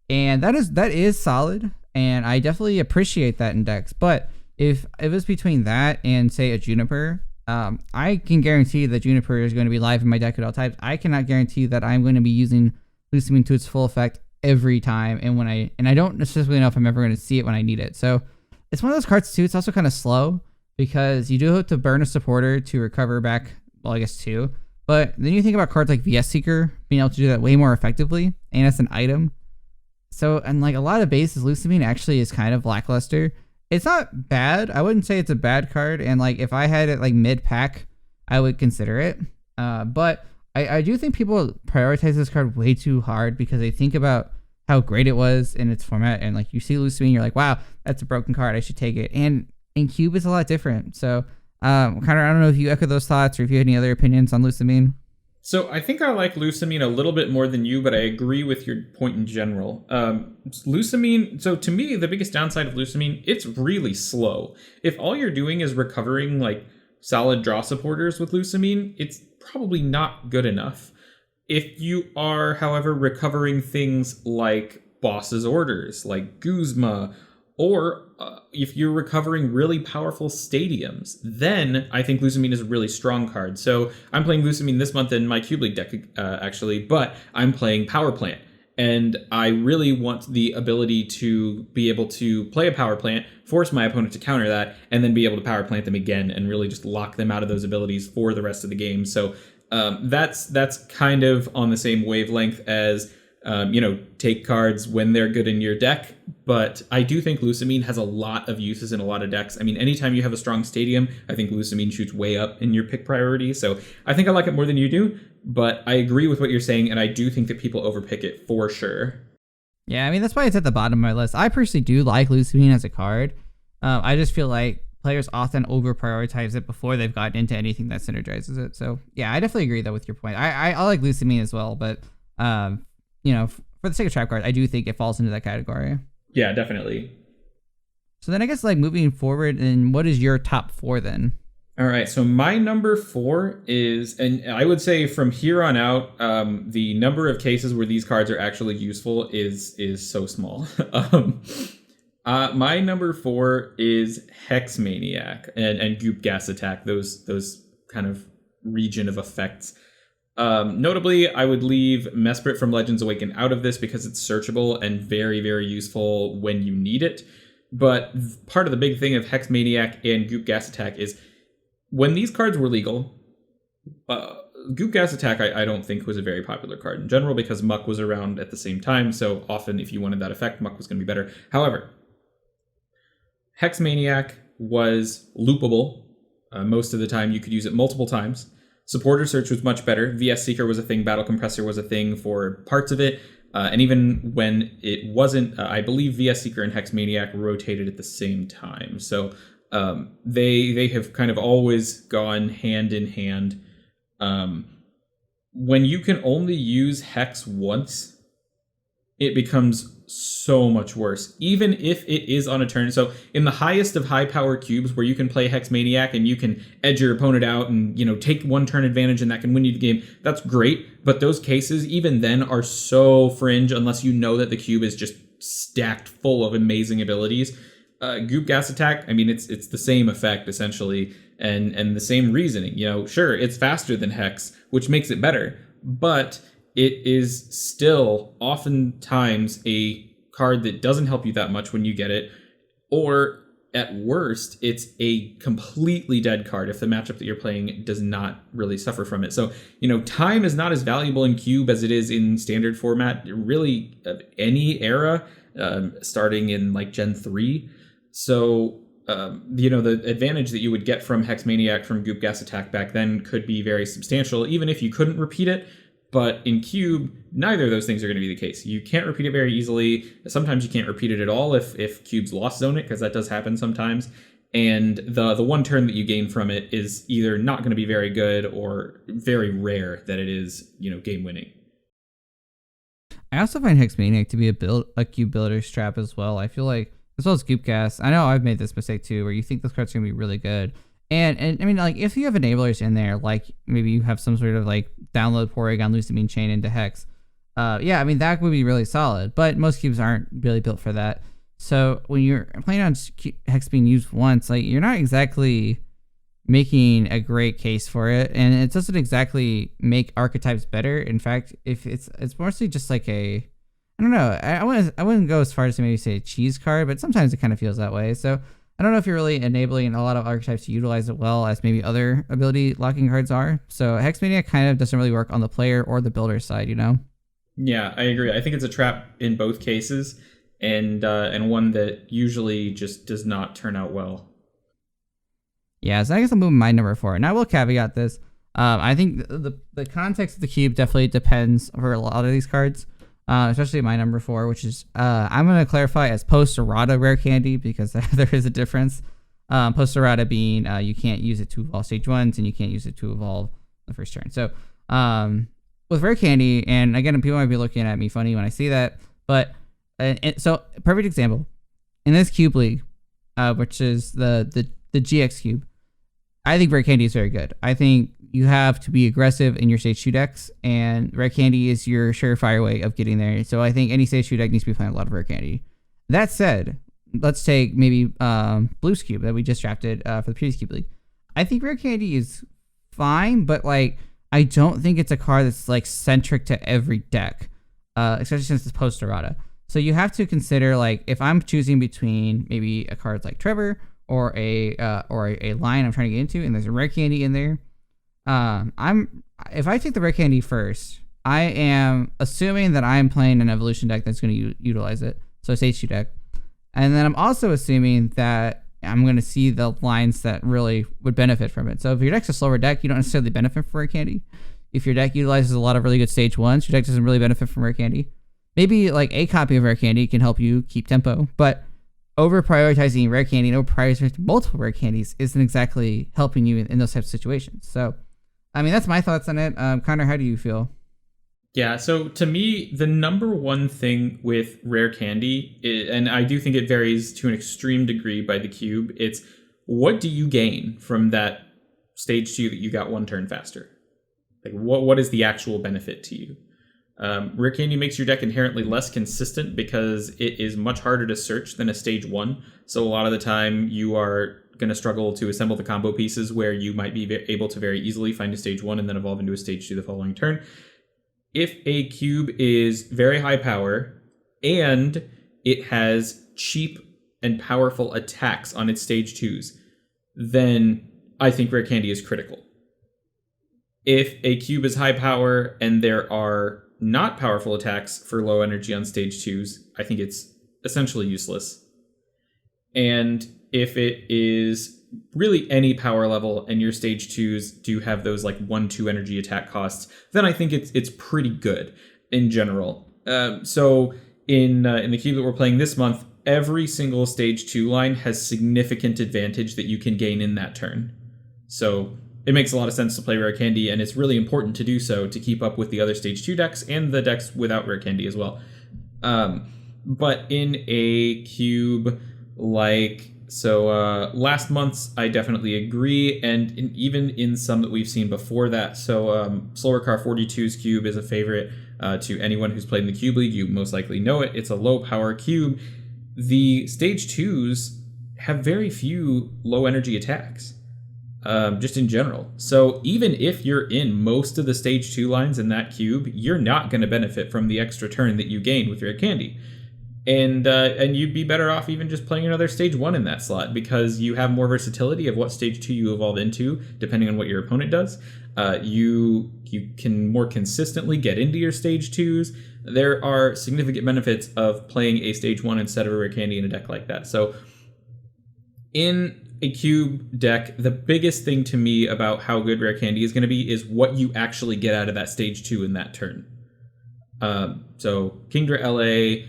And that is solid. And I definitely appreciate that in decks. But if it was between that and say a Juniper, I can guarantee that Juniper is going to be live in my deck at all times. I cannot guarantee that I'm going to be using Loosamine to its full effect every time. And I don't necessarily know if I'm ever going to see it when I need it. So it's one of those cards too. It's also kind of slow because you do have to burn a supporter to recover back. Well, I guess 2. But then you think about cards like VS Seeker being able to do that way more effectively, and as an item. So, and like a lot of bases, Loosamine actually is kind of lackluster. It's not bad. I wouldn't say it's a bad card. And like if I had it like mid pack, I would consider it. But I do think people prioritize this card way too hard because they think about how great it was in its format. And like you see Loosamine, you're like, wow, that's a broken card. I should take it. And in Cube, it's a lot different. So Connor, I don't know if you echo those thoughts or if you had any other opinions on Loosamine. So I think I like Loosamine a little bit more than you, but I agree with your point in general. Loosamine, so to me, the biggest downside of Loosamine, it's really slow. If all you're doing is recovering like solid draw supporters with Loosamine, it's probably not good enough. If you are, however, recovering things like Boss's Orders, like Guzma, or if you're recovering really powerful stadiums, then I think Loosamine is a really strong card. So I'm playing Loosamine this month in my Cube League deck, actually, but I'm playing Power Plant. And I really want the ability to be able to play a Power Plant, force my opponent to counter that, and then be able to Power Plant them again and really just lock them out of those abilities for the rest of the game. So that's kind of on the same wavelength as take cards when they're good in your deck. But I do think Loosamine has a lot of uses in a lot of decks. I mean, anytime you have a strong stadium, I think Loosamine shoots way up in your pick priority. So I think I like it more than you do, but I agree with what you're saying, and I do think that people overpick it for sure. Yeah, I mean, that's why it's at the bottom of my list. I personally do like Loosamine as a card. I just feel like players often over prioritize it before they've gotten into anything that synergizes it. So yeah, I definitely agree though with your point. I like Loosamine as well, but for the sake of trap card, I do think it falls into that category. Yeah, definitely. So then I guess like moving forward, and what is your top 4 then? All right, so my number 4 is, and I would say from here on out, the number of cases where these cards are actually useful is so small. My number 4 is Hex Maniac and Goop Gas Attack, those kind of region of effects. Notably, I would leave Mesprit from Legends Awaken out of this because it's searchable and very, very useful when you need it. But part of the big thing of Hex Maniac and Goop Gas Attack is when these cards were legal, Goop Gas Attack I don't think was a very popular card in general because Muck was around at the same time. So often if you wanted that effect, Muck was going to be better. However, Hex Maniac was loopable. Most of the time you could use it multiple times. Supporter Search was much better. VS Seeker was a thing. Battle Compressor was a thing for parts of it. And even when it wasn't, I believe VS Seeker and Hex Maniac rotated at the same time. So they have kind of always gone hand in hand. When you can only use Hex once, it becomes so much worse, even if it is on a turn. So in the highest of high power cubes where you can play Hex Maniac and you can edge your opponent out and, take one turn advantage and that can win you the game, that's great. But those cases, even then, are so fringe unless you know that the cube is just stacked full of amazing abilities. Goop Gas Attack, it's the same effect essentially, and the same reasoning. Sure, it's faster than Hex, which makes it better, but it is still oftentimes a card that doesn't help you that much when you get it, or at worst, it's a completely dead card if the matchup that you're playing does not really suffer from it. So, time is not as valuable in Cube as it is in standard format, really, of any era, starting in like Gen 3. So, the advantage that you would get from Hex Maniac from Goop Gas Attack back then could be very substantial, even if you couldn't repeat it. But in Cube, neither of those things are going to be the case. You can't repeat it very easily. Sometimes you can't repeat it at all if Cubes lost zone it, because that does happen sometimes. And the one turn that you gain from it is either not going to be very good or very rare that it is, game winning. I also find Hex Maniac to be a Cube builder's trap as well. I feel like, as well as Goop Gas, I know I've made this mistake too, where you think this card's going to be really good. And if you have enablers in there, like maybe you have some sort of like download Porygon Loosamine chain into Hex, that would be really solid. But most cubes aren't really built for that. So when you're playing on Hex being used once, like you're not exactly making a great case for it, and it doesn't exactly make archetypes better. In fact, if it's mostly just like I don't know. I wouldn't go as far as to maybe say a cheese card, but sometimes it kind of feels that way. So I don't know if you're really enabling a lot of archetypes to utilize it well as maybe other ability locking cards are. So Hex Maniac kind of doesn't really work on the player or the builder side, Yeah, I agree. I think it's a trap in both cases, and one that usually just does not turn out well. Yeah, so I guess I'm moving my number 4. And I will caveat this. I think the context of the cube definitely depends for a lot of these cards. Especially my number 4, which is I'm going to clarify as post-errata rare candy, because there is a difference. Post-errata being you can't use it to evolve stage 1s and you can't use it to evolve the first turn. So with rare candy, and again, people might be looking at me funny when I see that, but so perfect example in this cube league, which is the GX cube. I think rare candy is very good. I think you have to be aggressive in your stage 2 decks, and rare candy is your surefire way of getting there. So I think any stage 2 deck needs to be playing a lot of rare candy. That said, let's take maybe Blue's cube that we just drafted for the previous cube league. I think rare candy is fine, but like I don't think it's a card that's like centric to every deck, especially since it's post errata. So you have to consider, like, if I'm choosing between maybe a card like Trevor or a line I'm trying to get into, and there's a rare candy in there. If I take the rare candy first, I am assuming that I'm playing an evolution deck that's going to utilize it. So it's H2 deck. And then I'm also assuming that I'm going to see the lines that really would benefit from it. So if your deck's a slower deck, you don't necessarily benefit from rare candy. If your deck utilizes a lot of really good stage 1s, your deck doesn't really benefit from rare candy. Maybe like a copy of rare candy can help you keep tempo, but over prioritizing rare candy and over prioritizing multiple rare candies isn't exactly helping you in those types of situations. So that's my thoughts on it. Connor, how do you feel? Yeah, so to me, the number one thing with rare candy, and I do think it varies to an extreme degree by the cube, it's what do you gain from that stage 2 that you got one turn faster? Like, what is the actual benefit to you? Rare candy makes your deck inherently less consistent because it is much harder to search than a stage 1. So a lot of the time you are going to struggle to assemble the combo pieces where you might be able to very easily find a stage 1 and then evolve into a stage 2 the following turn. If a cube is very high power and it has cheap and powerful attacks on its stage 2s, then I think rare candy is critical. If a cube is high power and there are not powerful attacks for low energy on stage 2s, I think it's essentially useless. And if it is really any power level and your stage 2s do have those like 1-2 energy attack costs, then I think it's pretty good in general. So in the cube that we're playing this month, every single stage 2 line has significant advantage that you can gain in that turn. So it makes a lot of sense to play rare candy, and it's really important to do so to keep up with the other stage 2 decks and the decks without rare candy as well. But in a cube like... So last month's, I definitely agree, and even in some that we've seen before that. So Slower Car 42's cube is a favorite to anyone who's played in the Cube League. You most likely know it. It's a low power cube. The stage 2s have very few low energy attacks, just in general. So even if you're in most of the stage 2 lines in that cube, you're not going to benefit from the extra turn that you gain with Rare Candy. And you'd be better off even just playing another stage 1 in that slot, because you have more versatility of what stage 2 you evolve into, depending on what your opponent does. You can more consistently get into your stage 2s. There are significant benefits of playing a stage 1 instead of a Rare Candy in a deck like that. So in a cube deck, the biggest thing to me about how good Rare Candy is going to be is what you actually get out of that stage 2 in that turn. So Kingdra LA...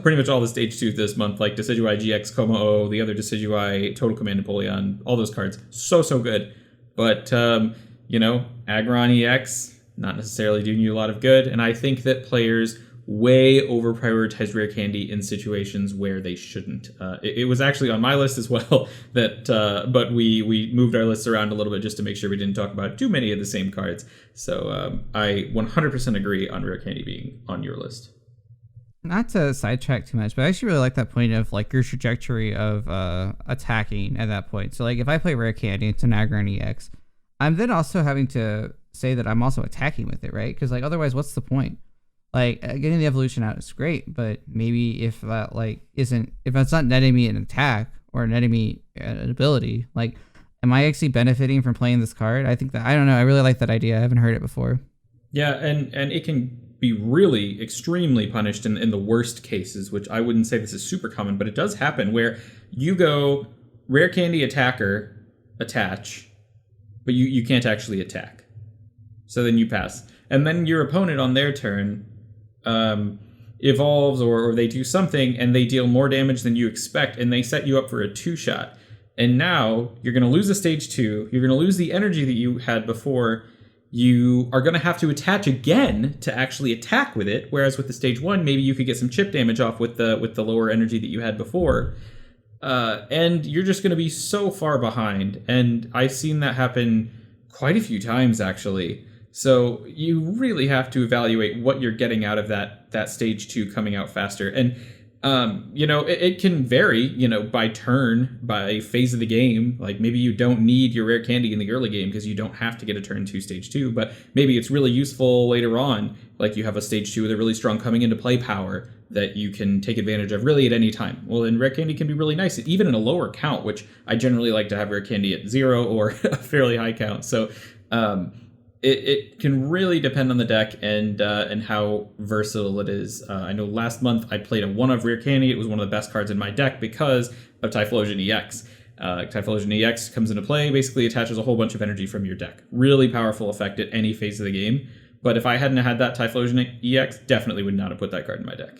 pretty much all the stage 2s this month, like Decidueye GX, Como-O, the other Decidueye, Total Command Napoleon, all those cards, so good. But, Aggron EX, not necessarily doing you a lot of good, and I think that players way over prioritize Rare Candy in situations where they shouldn't. It was actually on my list as well, but we moved our lists around a little bit just to make sure we didn't talk about too many of the same cards. So I 100% agree on Rare Candy being on your list. Not to sidetrack too much, but I actually really like that point of like your trajectory of attacking at that point. So like if I play Rare Candy, it's an Aggron EX, I'm then also having to say that I'm also attacking with it, right? Because like otherwise, what's the point? Like getting the evolution out is great, but maybe if that like isn't, if it's not netting me an attack or netting me an ability, like am I actually benefiting from playing this card? I think that, I don't know, I really like that idea. I haven't heard it before. Yeah, and it can be really extremely punished in the worst cases, which I wouldn't say this is super common, but it does happen where you go Rare Candy attacker, attach, but you can't actually attack. So then you pass. And then your opponent on their turn evolves or they do something and they deal more damage than you expect and they set you up for a 2-shot. And now you're going to lose a stage 2, you're going to lose the energy that you had before, you are going to have to attach again to actually attack with it, whereas with the stage 1, maybe you could get some chip damage off with the lower energy that you had before. And you're just going to be so far behind. And I've seen that happen quite a few times, actually. So you really have to evaluate what you're getting out of that stage 2 coming out faster. And it can vary, by turn, by phase of the game. Like maybe you don't need your Rare Candy in the early game because you don't have to get a turn 2 stage 2, but maybe it's really useful later on. Like you have a stage 2 with a really strong coming into play power that you can take advantage of really at any time. Well, then Rare Candy can be really nice, even in a lower count, which I generally like to have Rare Candy at 0 or a fairly high count. So, It can really depend on the deck and how versatile it is. I know last month I played a 1 of Rare Candy. It was one of the best cards in my deck because of Typhlosion EX. Typhlosion EX comes into play, basically attaches a whole bunch of energy from your deck. Really powerful effect at any phase of the game. But if I hadn't had that Typhlosion EX, definitely would not have put that card in my deck.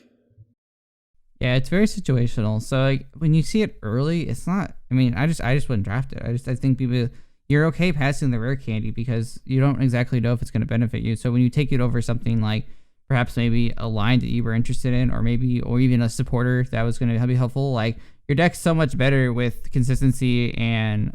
Yeah, it's very situational. So like when you see it early, it's not. I mean, I just wouldn't draft it. I think people. You're okay passing the Rare Candy because you don't exactly know if it's going to benefit you. So when you take it over something like perhaps maybe a line that you were interested in, or even a supporter that was going to be helpful, like your deck's so much better with consistency and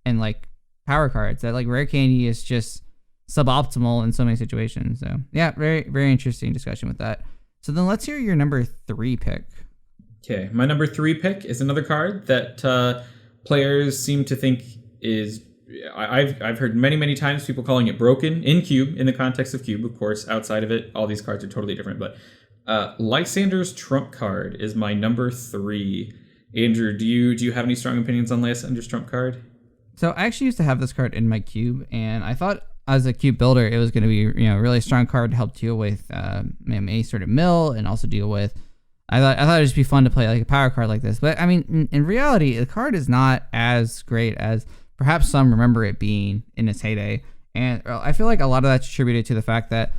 like power cards that like Rare Candy is just suboptimal in so many situations. So yeah, very, very interesting discussion with that. So then let's hear your number 3 pick. Okay, my number 3 pick is another card that players seem to think is... I've heard many times people calling it broken in Cube, in the context of Cube, of course. Outside of it, all these cards are totally different. But Lysander's Trump card is my number 3. Andrew, do you have any strong opinions on Lysander's Trump card? So I actually used to have this card in my Cube, and I thought as a Cube builder, it was going to be a really strong card to help deal with any sort of mill and also deal with. I thought it'd just be fun to play like a power card like this. But I mean, in reality, the card is not as great as perhaps some remember it being in its heyday. And I feel like a lot of that's attributed to the fact that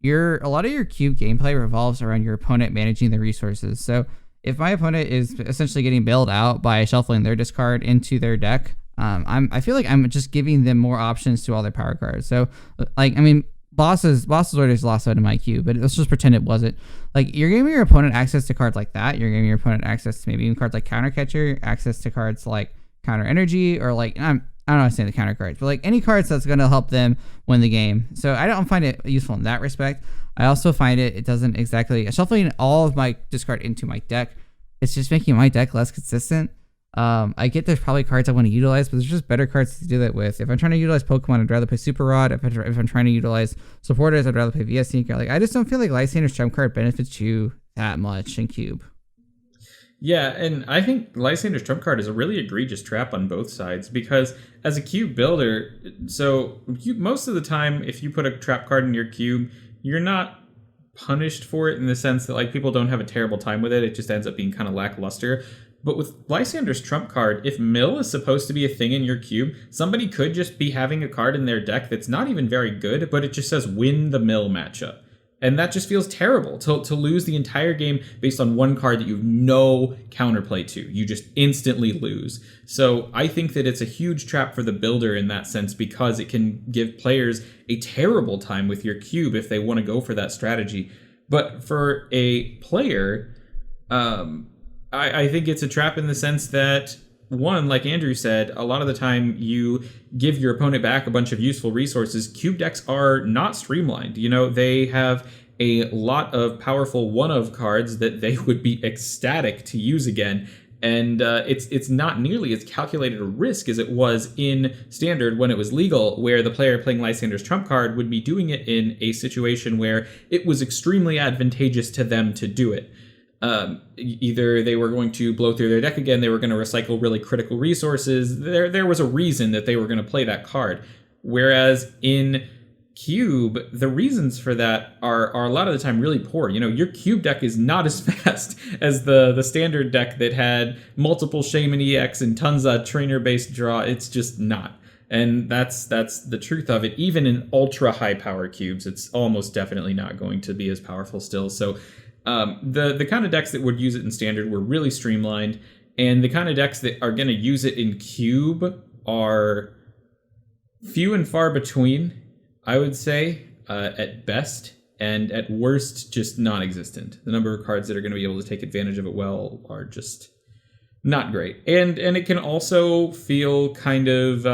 a lot of your Cube gameplay revolves around your opponent managing the resources. So if my opponent is essentially getting bailed out by shuffling their discard into their deck, I feel like I'm just giving them more options to all their power cards. So like, I mean, boss's orders lost out in my cube, but let's just pretend it wasn't. Like, you're giving your opponent access to cards like that. You're giving your opponent access to maybe even cards like Counter Catcher, access to cards like Counter Energy, or like, I don't know how to say the counter cards, but like any cards that's going to help them win the game. So I don't find it useful in that respect. I also find it doesn't exactly, shuffling all of my discard into my deck, it's just making my deck less consistent. I get there's probably cards I want to utilize, but there's just better cards to do that with. If I'm trying to utilize Pokemon, I'd rather play Super Rod. If I'm trying to utilize supporters, I'd rather play VS Sneaker. Like, I just don't feel like Lysander's Trump card benefits you that much in Cube. Yeah, and I think Lysander's Trump card is a really egregious trap on both sides, because as a cube builder, most of the time, if you put a trap card in your cube, you're not punished for it in the sense that like people don't have a terrible time with it. It just ends up being kind of lackluster. But with Lysander's Trump card, if mill is supposed to be a thing in your cube, somebody could just be having a card in their deck that's not even very good, but it just says win the mill matchup. And that just feels terrible to lose the entire game based on one card that you have no counterplay to. You just instantly lose. So I think that it's a huge trap for the builder in that sense, because it can give players a terrible time with your cube if they want to go for that strategy. But for a player, I think it's a trap in the sense that, one, like Andrew said, a lot of the time you give your opponent back a bunch of useful resources. Cube decks are not streamlined. You know, they have a lot of powerful one-of cards that they would be ecstatic to use again. And it's not nearly as calculated a risk as it was in Standard when it was legal, where the player playing Lysander's Trump card would be doing it in a situation where it was extremely advantageous to them to do it. Either they were going to blow through their deck again, they were going to recycle really critical resources. There was a reason that they were going to play that card. Whereas in Cube, the reasons for that are a lot of the time really poor. You know, your Cube deck is not as fast as the Standard deck that had multiple Shaman EX and tons of trainer-based draw. It's just not. And that's the truth of it. Even in ultra high power cubes, it's almost definitely not going to be as powerful still. So the kind of decks that would use it in Standard were really streamlined, and the kind of decks that are going to use it in Cube are few and far between, I would say, at best, and at worst, just non-existent. The number of cards that are going to be able to take advantage of it well are just not great. And it can also feel kind of...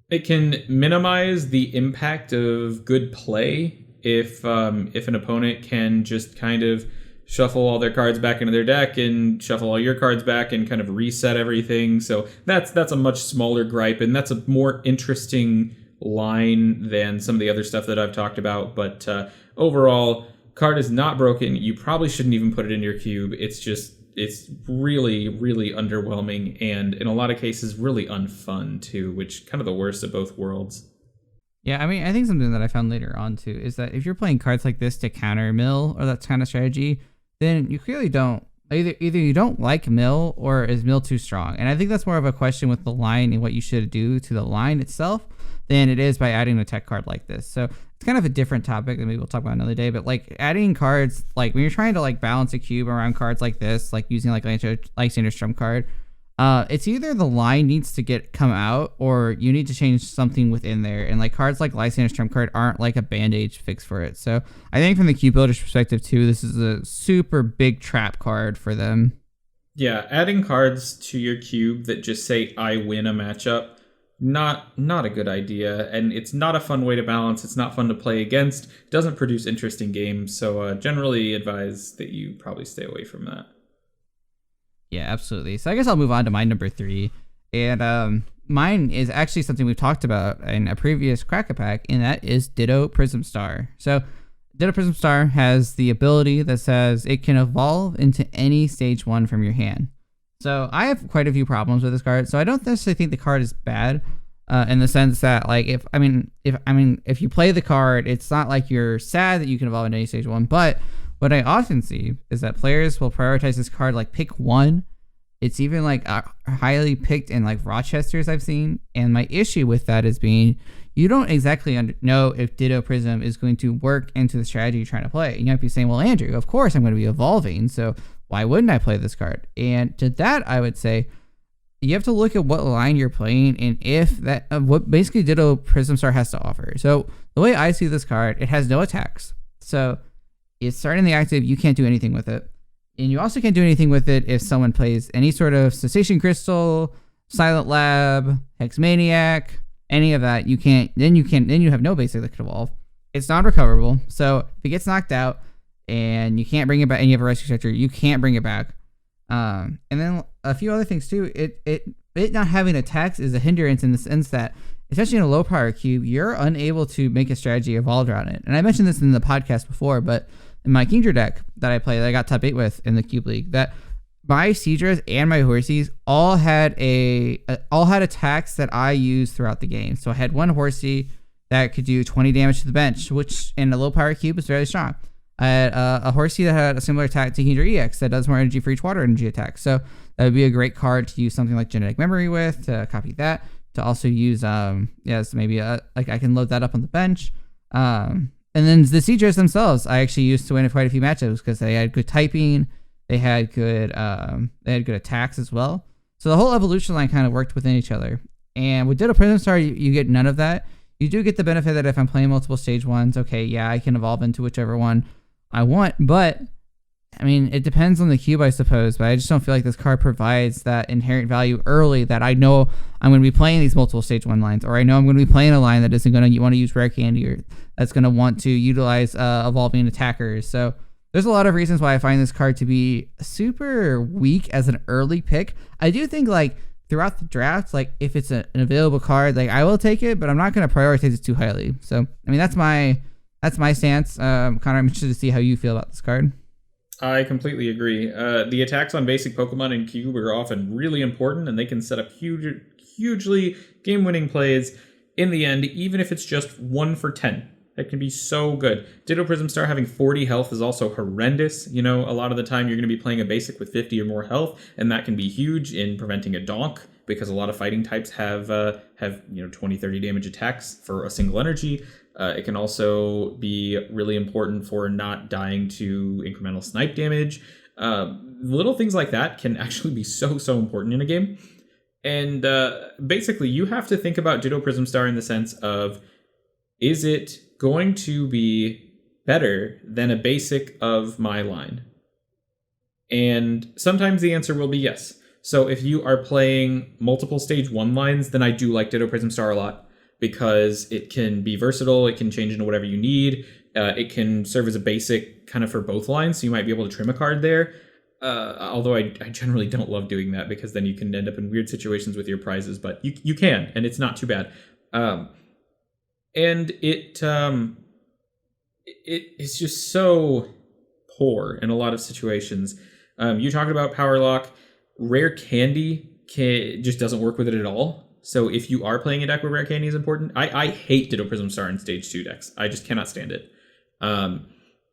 it can minimize the impact of good play if an opponent can just kind of shuffle all their cards back into their deck and shuffle all your cards back and kind of reset everything. So that's a much smaller gripe, and that's a more interesting line than some of the other stuff that I've talked about. But overall, card is not broken. You probably shouldn't even put it in your cube. It's really, really underwhelming, and in a lot of cases really unfun too, which kind of the worst of both worlds. Yeah, I mean, I think something that I found later on too is that if you're playing cards like this to counter mill or that kind of strategy, then you clearly don't either you don't like mill, or is mill too strong. And I think that's more of a question with the line and what you should do to the line itself than it is by adding a tech card like this. So it's kind of a different topic that maybe we'll talk about another day. But like adding cards, like when you're trying to like balance a cube around cards like this, like using like Lysander's Trump card, it's either the line needs to come out, or you need to change something within there. And like cards like Lysander's Trump card aren't like a band-aid fix for it. So I think from the cube builder's perspective too, this is a super big trap card for them. Yeah, adding cards to your cube that just say I win a matchup, not a good idea, and it's not a fun way to balance. It's not fun to play against. It doesn't produce interesting games, so generally advise that you probably stay away from that. Yeah, absolutely. So I guess I'll move on to my number 3. And mine is actually something we've talked about in a previous Crack-A-Pack, and that is Ditto Prism Star. So Ditto Prism Star has the ability that says it can evolve into any stage 1 from your hand. So I have quite a few problems with this card. So I don't necessarily think the card is bad in the sense that like if you play the card, it's not like you're sad that you can evolve into any stage 1, but what I often see is that players will prioritize this card like pick 1. It's even like highly picked in like Rochester's I've seen. And my issue with that is being you don't exactly know if Ditto Prism is going to work into the strategy you're trying to play. You might be saying, well, Andrew, of course I'm going to be evolving, so why wouldn't I play this card? And to that, I would say you have to look at what line you're playing and if that what basically Ditto Prism Star has to offer. So the way I see this card, it has no attacks. So it's starting the active, you can't do anything with it. And you also can't do anything with it if someone plays any sort of Cessation Crystal, Silent Lab, Hex Maniac, any of that. You can't. Then you have no basic that could evolve. It's non-recoverable. So if it gets knocked out and you can't bring it back, and you have a rescue structure, you can't bring it back. And then a few other things too. It not having attacks is a hindrance in the sense that, especially in a low power cube, you're unable to make a strategy evolved around it. And I mentioned this in the podcast before, but in my Kingdra deck that I play, that I got top 8 with in the Cube League, that my Seadras and my Horsies all had attacks that I used throughout the game. So I had one Horsey that could do 20 damage to the bench, which in a low power cube is fairly strong. I had a Horsey that had a similar attack to Electro Gx that does more energy for each water energy attack. So that would be a great card to use something like Genetic Memory with, to copy that, to also use maybe like I can load that up on the bench. And then the Seadras themselves, I actually used to win quite a few matchups because they had good typing, they had good attacks as well. So the whole evolution line kind of worked within each other. And with Ditto Prism Star, you get none of that. You do get the benefit that if I'm playing multiple stage ones, okay, yeah, I can evolve into whichever one I want. But I mean, it depends on the cube, I suppose. But I just don't feel like this card provides that inherent value early that I know I'm going to be playing these multiple stage 1 lines, or I know I'm going to be playing a line that isn't going to want to use rare candy, or that's going to want to utilize evolving attackers. So there's a lot of reasons why I find this card to be super weak as an early pick. I do think like throughout the draft, like if it's an available card, like I will take it, but I'm not going to prioritize it too highly. So I mean, that's my stance. Connor, I'm interested to see how you feel about this card. I completely agree. The attacks on basic Pokemon in Cube are often really important, and they can set up hugely game-winning plays in the end, even if it's just 1 for 10. That can be so good. Ditto Prism Star having 40 health is also horrendous. You know, a lot of the time you're going to be playing a basic with 50 or more health, and that can be huge in preventing a donk, because a lot of fighting types have 20, 30 damage attacks for a single energy. It can also be really important for not dying to incremental snipe damage. Little things like that can actually be so important in a game. And basically, you have to think about Ditto Prism Star in the sense of, is it going to be better than a basic of my line? And sometimes the answer will be yes. So if you are playing multiple stage 1 lines, then I do like Ditto Prism Star a lot, because it can be versatile, it can change into whatever you need, it can serve as a basic kind of for both lines, so you might be able to trim a card there. Although I generally don't love doing that, because then you can end up in weird situations with your prizes, but you can, and it's not too bad. And it's just so poor in a lot of situations. You talked about Power Lock. Rare Candy just doesn't work with it at all. So if you are playing a deck where Rare Candy is important, I hate Ditto Prism Star in Stage 2 decks. I just cannot stand it.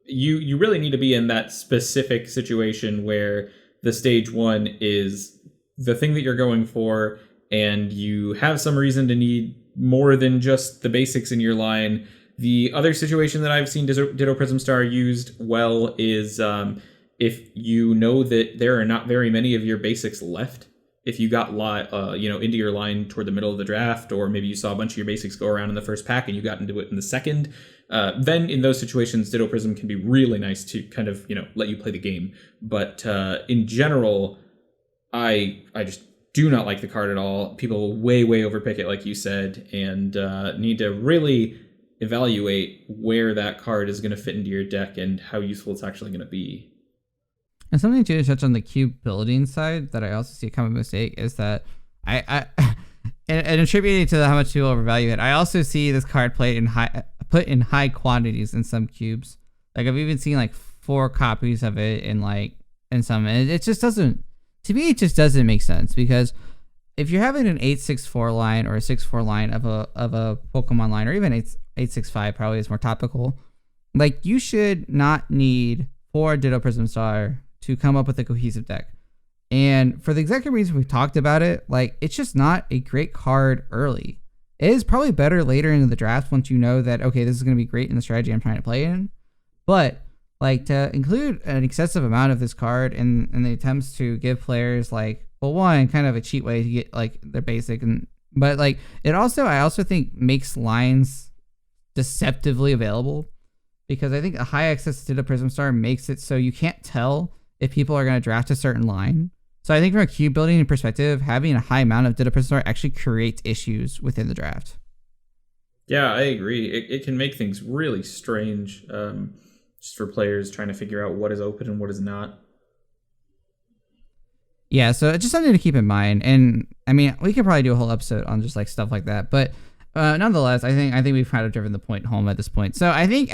You really need to be in that specific situation where the Stage 1 is the thing that you're going for, and you have some reason to need more than just the basics in your line. The other situation that I've seen Ditto Prism Star used well is if you know that there are not very many of your basics left. If you got into your line toward the middle of the draft, or maybe you saw a bunch of your basics go around in the first pack and you got into it in the second, then in those situations, Ditto Prism can be really nice to kind of, let you play the game. But in general, I just do not like the card at all. People way overpick it, like you said, and need to really evaluate where that card is going to fit into your deck and how useful it's actually going to be. And something to touch on the cube building side that I also see a common mistake is that I and attributing to how much people overvalue it, I also see this card put in high quantities in some cubes. Like I've even seen like 4 copies of it in some, and it just doesn't, to me, it just doesn't make sense, because if you're having an 864 line or a 64 line of a Pokemon line, or even 865 probably is more topical, like you should not need 4 Ditto Prism Star to come up with a cohesive deck. And for the exact reason we talked about it, like it's just not a great card early. It is probably better later in the draft once you know that, okay, this is going to be great in the strategy I'm trying to play in. But like to include an excessive amount of this card in the attempts to give players like well, one, kind of a cheat way to get like their basic, but like I also think makes lines deceptively available, because I think a high access to the Prism Star makes it so you can't tell if people are going to draft a certain line. So I think from a cube building perspective, having a high amount of Ditto Prism Star actually creates issues within the draft. Yeah, I agree. It can make things really strange, just for players trying to figure out what is open and what is not. Yeah, so it's just something to keep in mind. And I mean, we could probably do a whole episode on just like stuff like that. But nonetheless, I think we've kind of driven the point home at this point. So I think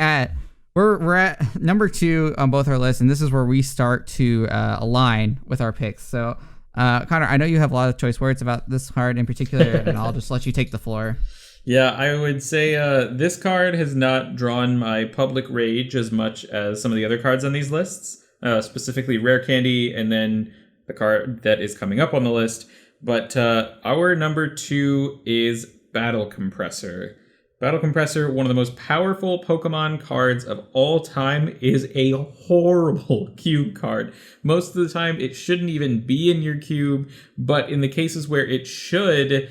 we're at number 2 on both our lists, and this is where we start to align with our picks. So Connor, I know you have a lot of choice words about this card in particular, and I'll just let you take the floor. Yeah, I would say this card has not drawn my public rage as much as some of the other cards on these lists, specifically Rare Candy, and then the card that is coming up on the list. But our number 2 is Battle Compressor. Battle Compressor, one of the most powerful Pokemon cards of all time, is a horrible cube card. Most of the time, it shouldn't even be in your cube, but in the cases where it should,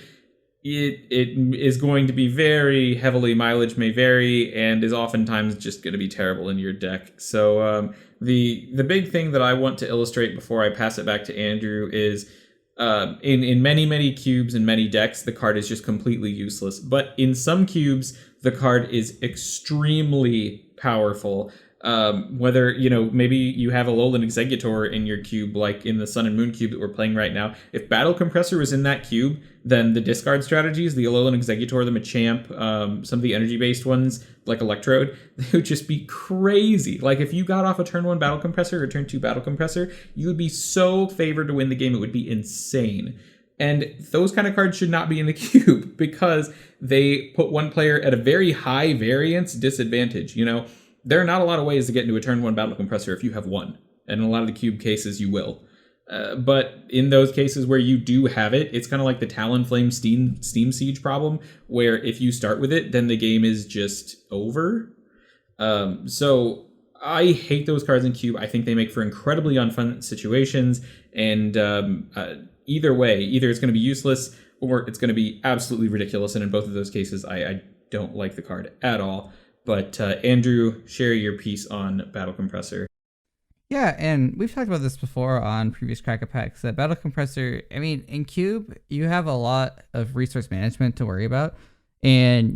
it is going to be very heavily, mileage may vary, and is oftentimes just going to be terrible in your deck. So the big thing that I want to illustrate before I pass it back to Andrew is in many cubes and many decks, the card is just completely useless. But in some cubes, the card is extremely powerful. Whether, maybe you have a Alolan Exeggutor in your cube, like in the Sun and Moon cube that we're playing right now. If Battle Compressor was in that cube, then the discard strategies, the Alolan Exeggutor, the Machamp, some of the energy-based ones, like Electrode, they would just be crazy. Like, if you got off a turn 1 Battle Compressor or turn 2 Battle Compressor, you would be so favored to win the game, it would be insane. And those kind of cards should not be in the cube, because they put one player at a very high variance disadvantage, There are not a lot of ways to get into a turn 1 Battle Compressor if you have one. And in a lot of the cube cases, you will. But in those cases where you do have it, it's kind of like the Talonflame Steam Siege problem, where if you start with it, then the game is just over. So I hate those cards in cube. I think they make for incredibly unfun situations. And either way, either it's going to be useless or it's going to be absolutely ridiculous. And in both of those cases, I don't like the card at all. But Andrew, share your piece on Battle Compressor. Yeah, and we've talked about this before on previous Cracker Packs, that Battle Compressor, I mean, in Cube, you have a lot of resource management to worry about. And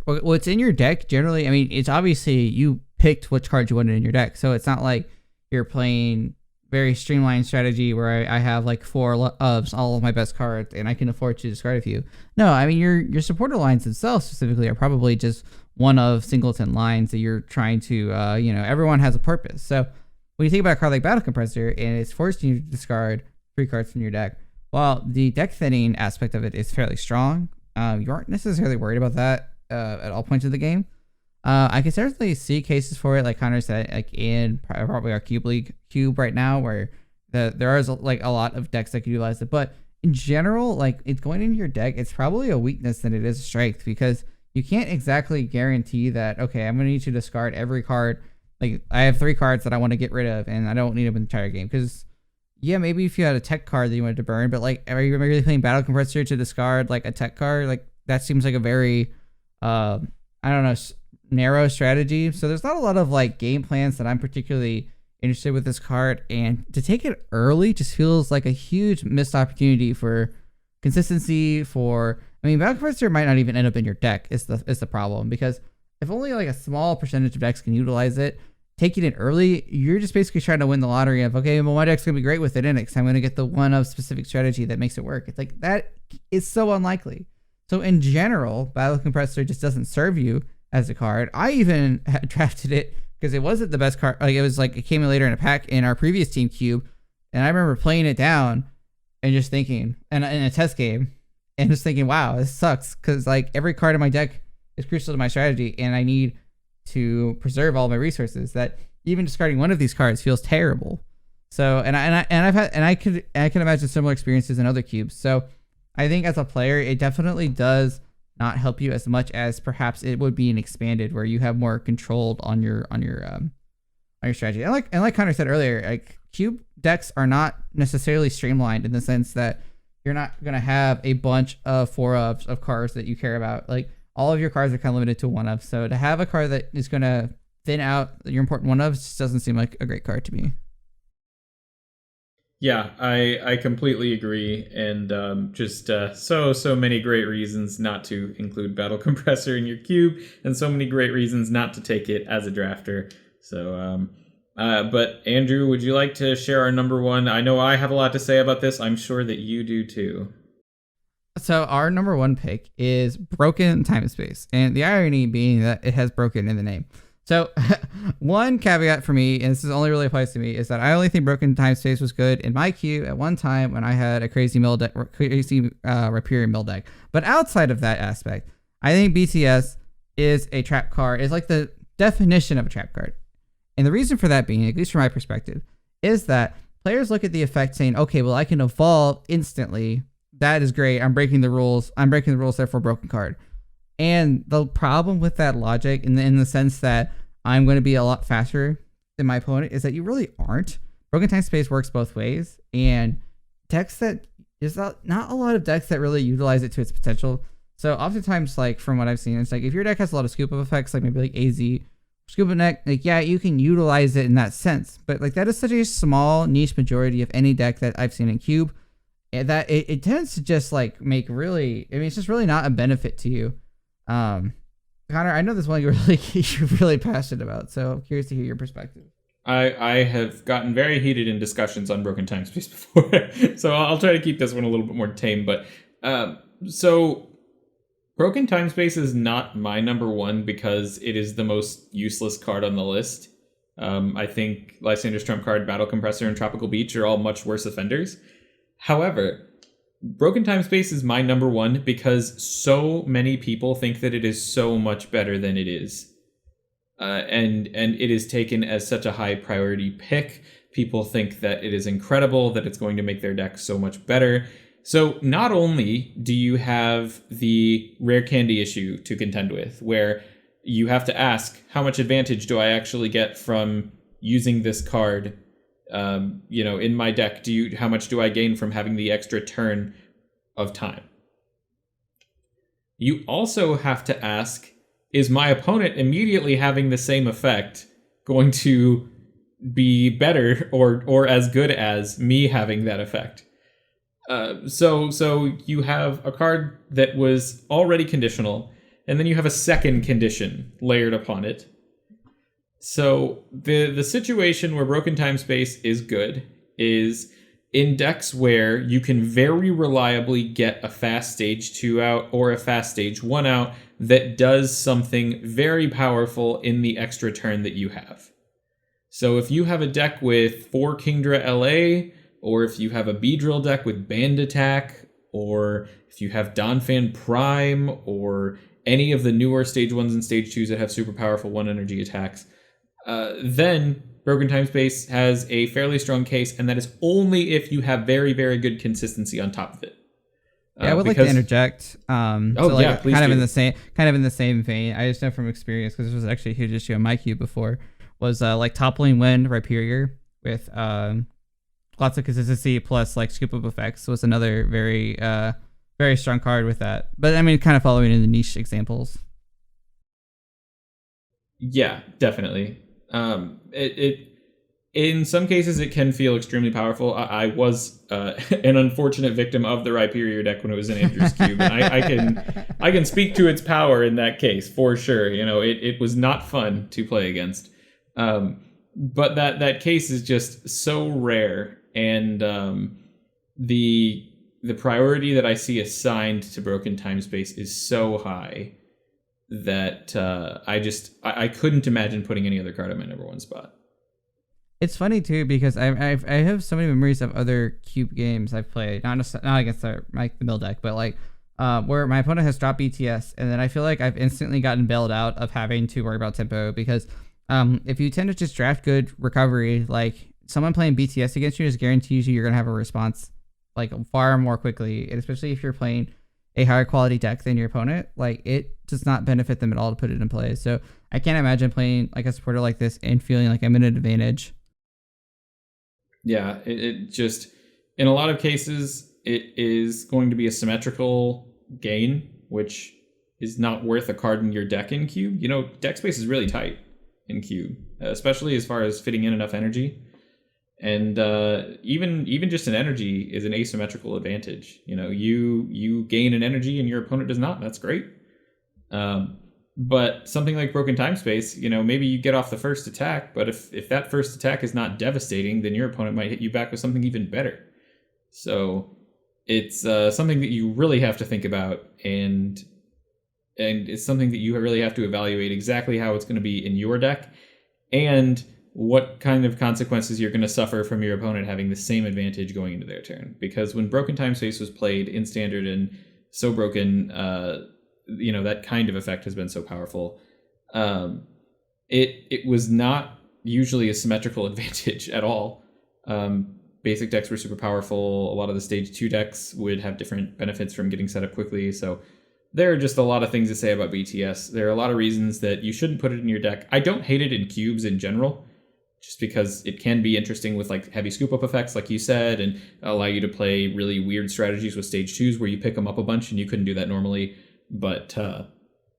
what's in your deck, generally, I mean, it's obviously you picked which cards you wanted in your deck. So it's not like you're playing very streamlined strategy where I have like 4 of all of my best cards and I can afford to discard a few. No, I mean, your supporter lines themselves specifically are probably just one of singleton lines that you're trying to, everyone has a purpose. So when you think about a card like Battle Compressor and it's forcing you to discard 3 cards from your deck, while the deck thinning aspect of it is fairly strong, you aren't necessarily worried about that at all points of the game. I can certainly see cases for it, like Connor said, like in probably our Cube League cube right now, where there is like a lot of decks that can utilize it. But in general, like it's going into your deck, it's probably a weakness than it is a strength, because you can't exactly guarantee that, okay, I'm going to need to discard every card. Like, I have 3 cards that I want to get rid of, and I don't need them in the entire game. Because, yeah, maybe if you had a tech card that you wanted to burn, but, like, are you really playing Battle Compressor to discard, like, a tech card? Like, that seems like a very, narrow strategy. So there's not a lot of, like, game plans that I'm particularly interested with this card. And to take it early just feels like a huge missed opportunity for consistency, Battle Compressor might not even end up in your deck is the problem, because if only like a small percentage of decks can utilize it, taking it early, you're just basically trying to win the lottery of, okay, well, my deck's going to be great with it in it because I'm going to get the one of specific strategy that makes it work. It's like, that is so unlikely. So in general, Battle Compressor just doesn't serve you as a card. I even drafted it because it wasn't the best card. Like, it was like, it came in later in a pack in our previous team cube. And I remember playing it down and just thinking, and in a test game, and just thinking, wow, this sucks, because like every card in my deck is crucial to my strategy, and I need to preserve all my resources. That even discarding one of these cards feels terrible. So, I can imagine similar experiences in other cubes. So, I think as a player, it definitely does not help you as much as perhaps it would be in expanded, where you have more control on your on your strategy. And like Connor said earlier, like cube decks are not necessarily streamlined in the sense that you're not gonna have a bunch of 4-ofs of cards that you care about. Like all of your cards are kind of limited to 1-of. So to have a card that is gonna thin out your important 1-ofs just doesn't seem like a great card to me. Yeah, I completely agree, and just so many great reasons not to include Battle Compressor in your cube, and so many great reasons not to take it as a drafter. So, but Andrew, would you like to share our number one? I know I have a lot to say about this. I'm sure that you do too. So our number one pick is Broken Time and Space, and the irony being that it has broken in the name. So one caveat for me, and this is only really applies to me, is that I only think Broken Time Space was good in my queue at one time when I had a crazy Rhyperior mill deck. But outside of that aspect, I think BTS is a trap card, is like the definition of a trap card. And the reason for that being, at least from my perspective, is that players look at the effect saying, okay, well, I can evolve instantly. That is great. I'm breaking the rules. Therefore broken card. And the problem with that logic, in the sense that I'm going to be a lot faster than my opponent, is that you really aren't. Broken Time Space works both ways, and decks that there's not a lot of decks that really utilize it to its potential. So oftentimes, like from what I've seen, it's like if your deck has a lot of scoop up effects, like maybe like AZ scoop up deck, like yeah, you can utilize it in that sense. But like that is such a small niche majority of any deck that I've seen in Cube, and that it tends to just like make really, I mean, it's just really not a benefit to you. Connor, I know this one you're really passionate about, so I'm curious to hear your perspective. I have gotten very heated in discussions on Broken Time Space before, so I'll try to keep this one a little bit more tame. But so Broken Time Space is not my number one because it is the most useless card on the list. I think Lysander's Trump Card, Battle Compressor, and Tropical Beach are all much worse offenders. However, Broken Time Space is my number one because so many people think that it is so much better than it is. And it is taken as such a high priority pick. People think that it is incredible, that it's going to make their deck so much better. So not only do you have the rare candy issue to contend with, where you have to ask, how much advantage do I actually get from using this card in my deck? How much do I gain from having the extra turn of time? You also have to ask, is my opponent immediately having the same effect going to be better or as good as me having that effect? So you have a card that was already conditional, and then you have a second condition layered upon it. So the situation where Broken Time Space is good is in decks where you can very reliably get a fast stage 2 out or a fast stage 1 out that does something very powerful in the extra turn that you have. So if you have a deck with 4 Kingdra LA, or if you have a Beedrill deck with Band Attack, or if you have Donphan Prime, or any of the newer stage 1s and stage 2s that have super powerful 1 energy attacks, then Broken Time Space has a fairly strong case, and that is only if you have very, very good consistency on top of it. I would like to interject. Please kind of in the same vein. I just know from experience, because this was actually a huge issue on my queue before, was like Toppling Wind Rhyperior with lots of consistency plus like scoop up effects was another very very strong card with that. But I mean, kind of following in the niche examples. Yeah, definitely. It in some cases it can feel extremely powerful. I was an unfortunate victim of the Rhyperior deck when it was in Andrew's cube, and I can speak to its power in that case for sure. It was not fun to play against, but that case is just so rare, and the priority that I see assigned to Broken Time Space is so high that I couldn't imagine putting any other card on my number one spot. It's funny too because I have so many memories of other cube games I've played, not against the mill deck, but like where my opponent has dropped BTS, and then I feel like I've instantly gotten bailed out of having to worry about tempo, because if you tend to just draft good recovery, like someone playing BTS against you just guarantees you're gonna have a response like far more quickly, and especially if you're playing a higher quality deck than your opponent, like it does not benefit them at all to put it in play. So I can't imagine playing like a supporter like this and feeling like I'm in an advantage. Yeah, it just, in a lot of cases, it is going to be a symmetrical gain, which is not worth a card in your deck in Cube. Deck space is really tight in Cube, especially as far as fitting in enough energy. And even just an energy is an asymmetrical advantage. You gain an energy and your opponent does not. That's great. But something like Broken Time Space, maybe you get off the first attack, but if that first attack is not devastating, then your opponent might hit you back with something even better. So it's something that you really have to think about, and it's something that you really have to evaluate exactly how it's going to be in your deck, and what kind of consequences you're going to suffer from your opponent having the same advantage going into their turn. Because when Broken Time Space was played in Standard and so broken, that kind of effect has been so powerful. It was not usually a symmetrical advantage at all. Basic decks were super powerful. A lot of the stage 2 decks would have different benefits from getting set up quickly. So there are just a lot of things to say about BTS. There are a lot of reasons that you shouldn't put it in your deck. I don't hate it in cubes in general, just because it can be interesting with like heavy scoop up effects, like you said, and allow you to play really weird strategies with stage 2s where you pick them up a bunch and you couldn't do that normally. But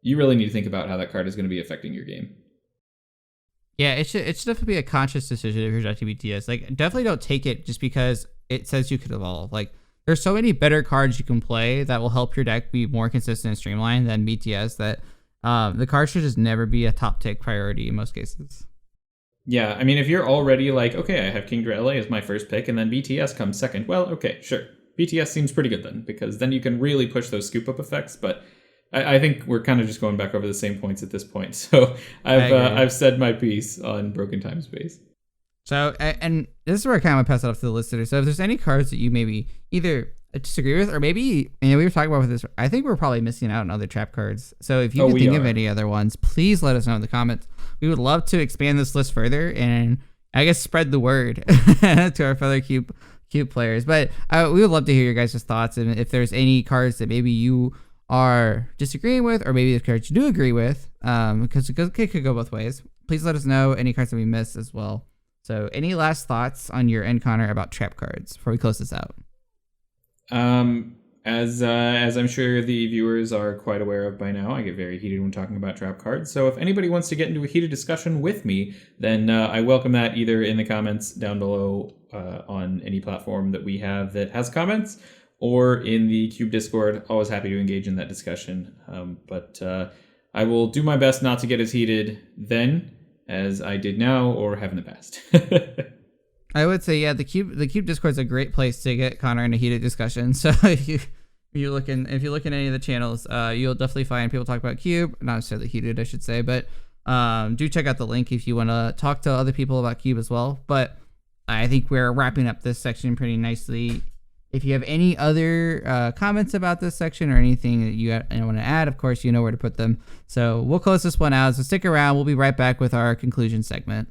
you really need to think about how that card is going to be affecting your game. Yeah, it should definitely be a conscious decision if you're drafting BTS. Like, definitely don't take it just because it says you could evolve. Like, there's so many better cards you can play that will help your deck be more consistent and streamlined than BTS that the card should just never be a top tick priority in most cases. Yeah, I mean, if you're already like, okay, I have Kingdra LA as my first pick, and then BTS comes second, well, okay, sure. BTS seems pretty good then, because then you can really push those scoop up effects, but I think we're kind of just going back over the same points at this point. So I've said my piece on Broken Time Space. So, and this is where I kind of want to pass it off to the listener. So if there's any cards that you maybe either disagree with, or maybe, we were talking about with this, I think we're probably missing out on other trap cards. So if you can think of any other ones, please let us know in the comments. We would love to expand this list further and I guess spread the word to our fellow Cube players. But we would love to hear your guys' thoughts, and if there's any cards that maybe you are disagreeing with, or maybe the cards you do agree with, because it could go both ways. Please let us know any cards that we missed as well. So any last thoughts on your end, Connor, about trap cards before we close this out? As I'm sure the viewers are quite aware of by now, I get very heated when talking about trap cards. So if anybody wants to get into a heated discussion with me, then I welcome that either in the comments down below on any platform that we have that has comments, or in the Cube Discord. Always happy to engage in that discussion. But I will do my best not to get as heated then as I did now or have in the past. I would say, yeah, the Cube Discord is a great place to get Connor in a heated discussion. So if you look in any of the channels, you'll definitely find people talk about Cube, not necessarily heated, I should say, but do check out the link if you want to talk to other people about Cube as well. But I think we're wrapping up this section pretty nicely. If you have any other comments about this section or anything that you want to add, of course, you know where to put them. So we'll close this one out. So stick around. We'll be right back with our conclusion segment.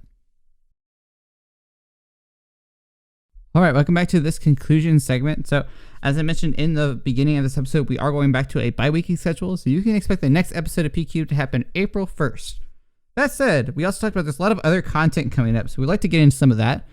All right, welcome back to this conclusion segment. So as I mentioned in the beginning of this episode, we are going back to a bi-weekly schedule. So you can expect the next episode of PQ to happen April 1st. That said, we also talked about there's a lot of other content coming up. So we'd like to get into some of that.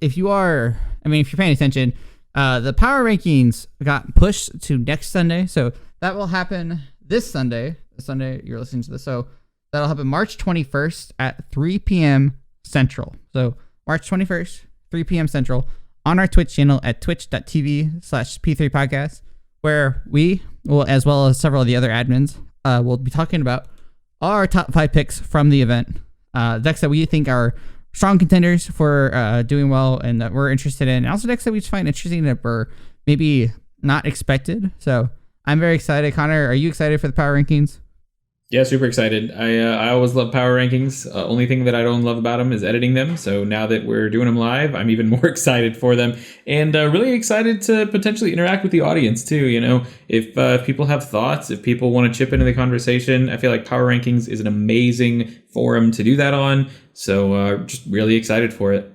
If you're paying attention, the power rankings got pushed to next Sunday. So that will happen this Sunday, the Sunday you're listening to this. So that'll happen March 21st at 3 p.m. Central. So March 21st, 3 p.m. Central on our Twitch channel at twitch.tv/P3podcast, where we will, as well as several of the other admins, will be talking about our top 5 picks from the event. Decks that we think are strong contenders for doing well and that we're interested in. And also decks that we just find interesting that were maybe not expected. So I'm very excited. Connor, are you excited for the power rankings? Yeah, super excited. I always love power rankings. Only thing that I don't love about them is editing them. So now that we're doing them live, I'm even more excited for them, and really excited to potentially interact with the audience too. If people have thoughts, if people want to chip into the conversation, I feel like power rankings is an amazing forum to do that on. So just really excited for it.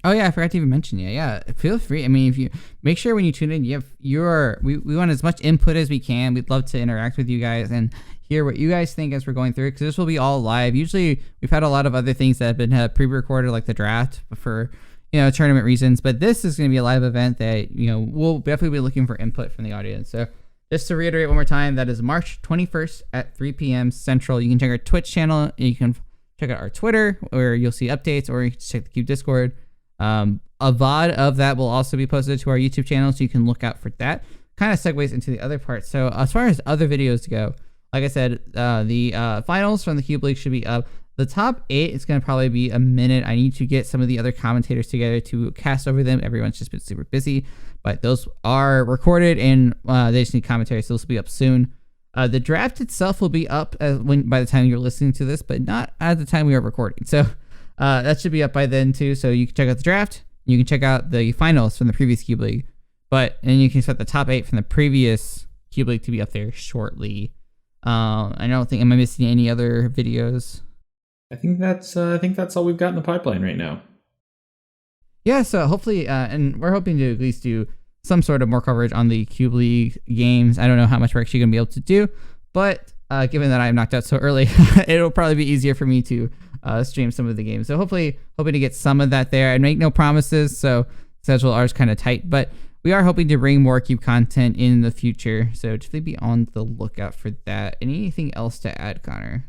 Oh yeah, I forgot to even mention. Yeah, feel free. I mean, if you make sure when you tune in, we want as much input as we can. We'd love to interact with you guys and hear what you guys think as we're going through it, because this will be all live. Usually, we've had a lot of other things that have been pre-recorded, like the draft for tournament reasons. But this is going to be a live event that we'll definitely be looking for input from the audience. So just to reiterate one more time, that is March 21st at 3 p.m. Central. You can check our Twitch channel. You can check out our Twitter, where you'll see updates, or you can check the Cube Discord. A VOD of that will also be posted to our YouTube channel, so you can look out for that. Kind of segues into the other part. So as far as other videos go, like I said, the finals from the Cube League should be up. The top 8 is going to probably be a minute. I need to get some of the other commentators together to cast over them. Everyone's just been super busy, but those are recorded, and they just need commentary, so those will be up soon. The draft itself will be up by the time you're listening to this, but not at the time we are recording. So that should be up by then too. So you can check out the draft. You can check out the finals from the previous Cube League, and you can expect the top 8 from the previous Cube League to be up there shortly. I don't think, am I missing any other videos? I think that's all we've got in the pipeline right now. Yeah, so hopefully, and we're hoping to at least do some sort of more coverage on the Cube League games. I don't know how much we're actually going to be able to do, but given that I'm knocked out so early, it'll probably be easier for me to stream some of the games. So hopefully, hoping to get some of that there. I make no promises, so schedule ours kind of tight, but we are hoping to bring more Cube content in the future. So definitely be on the lookout for that. Anything else to add, Connor?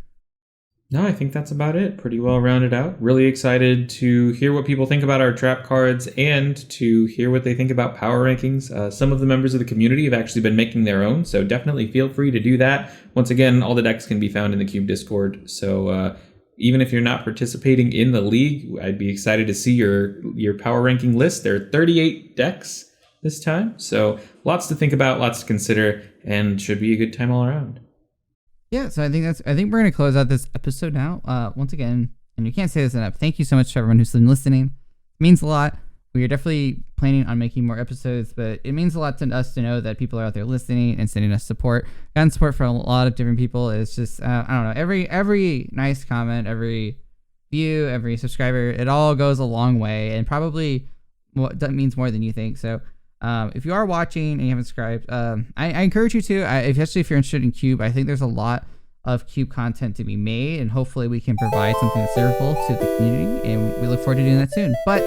No, I think that's about it. Pretty well rounded out. Really excited to hear what people think about our trap cards and to hear what they think about power rankings. Some of the members of the community have actually been making their own, so definitely feel free to do that. Once again, all the decks can be found in the Cube Discord, so even if you're not participating in the league, I'd be excited to see your power ranking list. There are 38 decks this time, so lots to think about, lots to consider, and should be a good time all around. Yeah, so I think we're gonna close out this episode now. Once again, and you can't say this enough, thank you so much to everyone who's been listening. It means a lot. We are definitely planning on making more episodes, but it means a lot to us to know that people are out there listening and sending us support. Gotten support from a lot of different people. It's just I don't know, every nice comment, every view, every subscriber, it all goes a long way, and probably that means more than you think. So if you are watching and you haven't subscribed, I encourage you to, especially if you're interested in Cube. I think there's a lot of Cube content to be made, and hopefully we can provide something that's servable to the community, and we look forward to doing that soon. But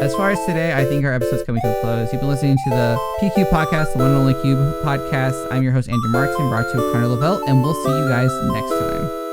as far as today, I think our episode's coming to a close. You've been listening to the PQ Podcast, the one and only Cube Podcast. I'm your host, Andrew Martin, brought to you with Connor Lavelle, and we'll see you guys next time.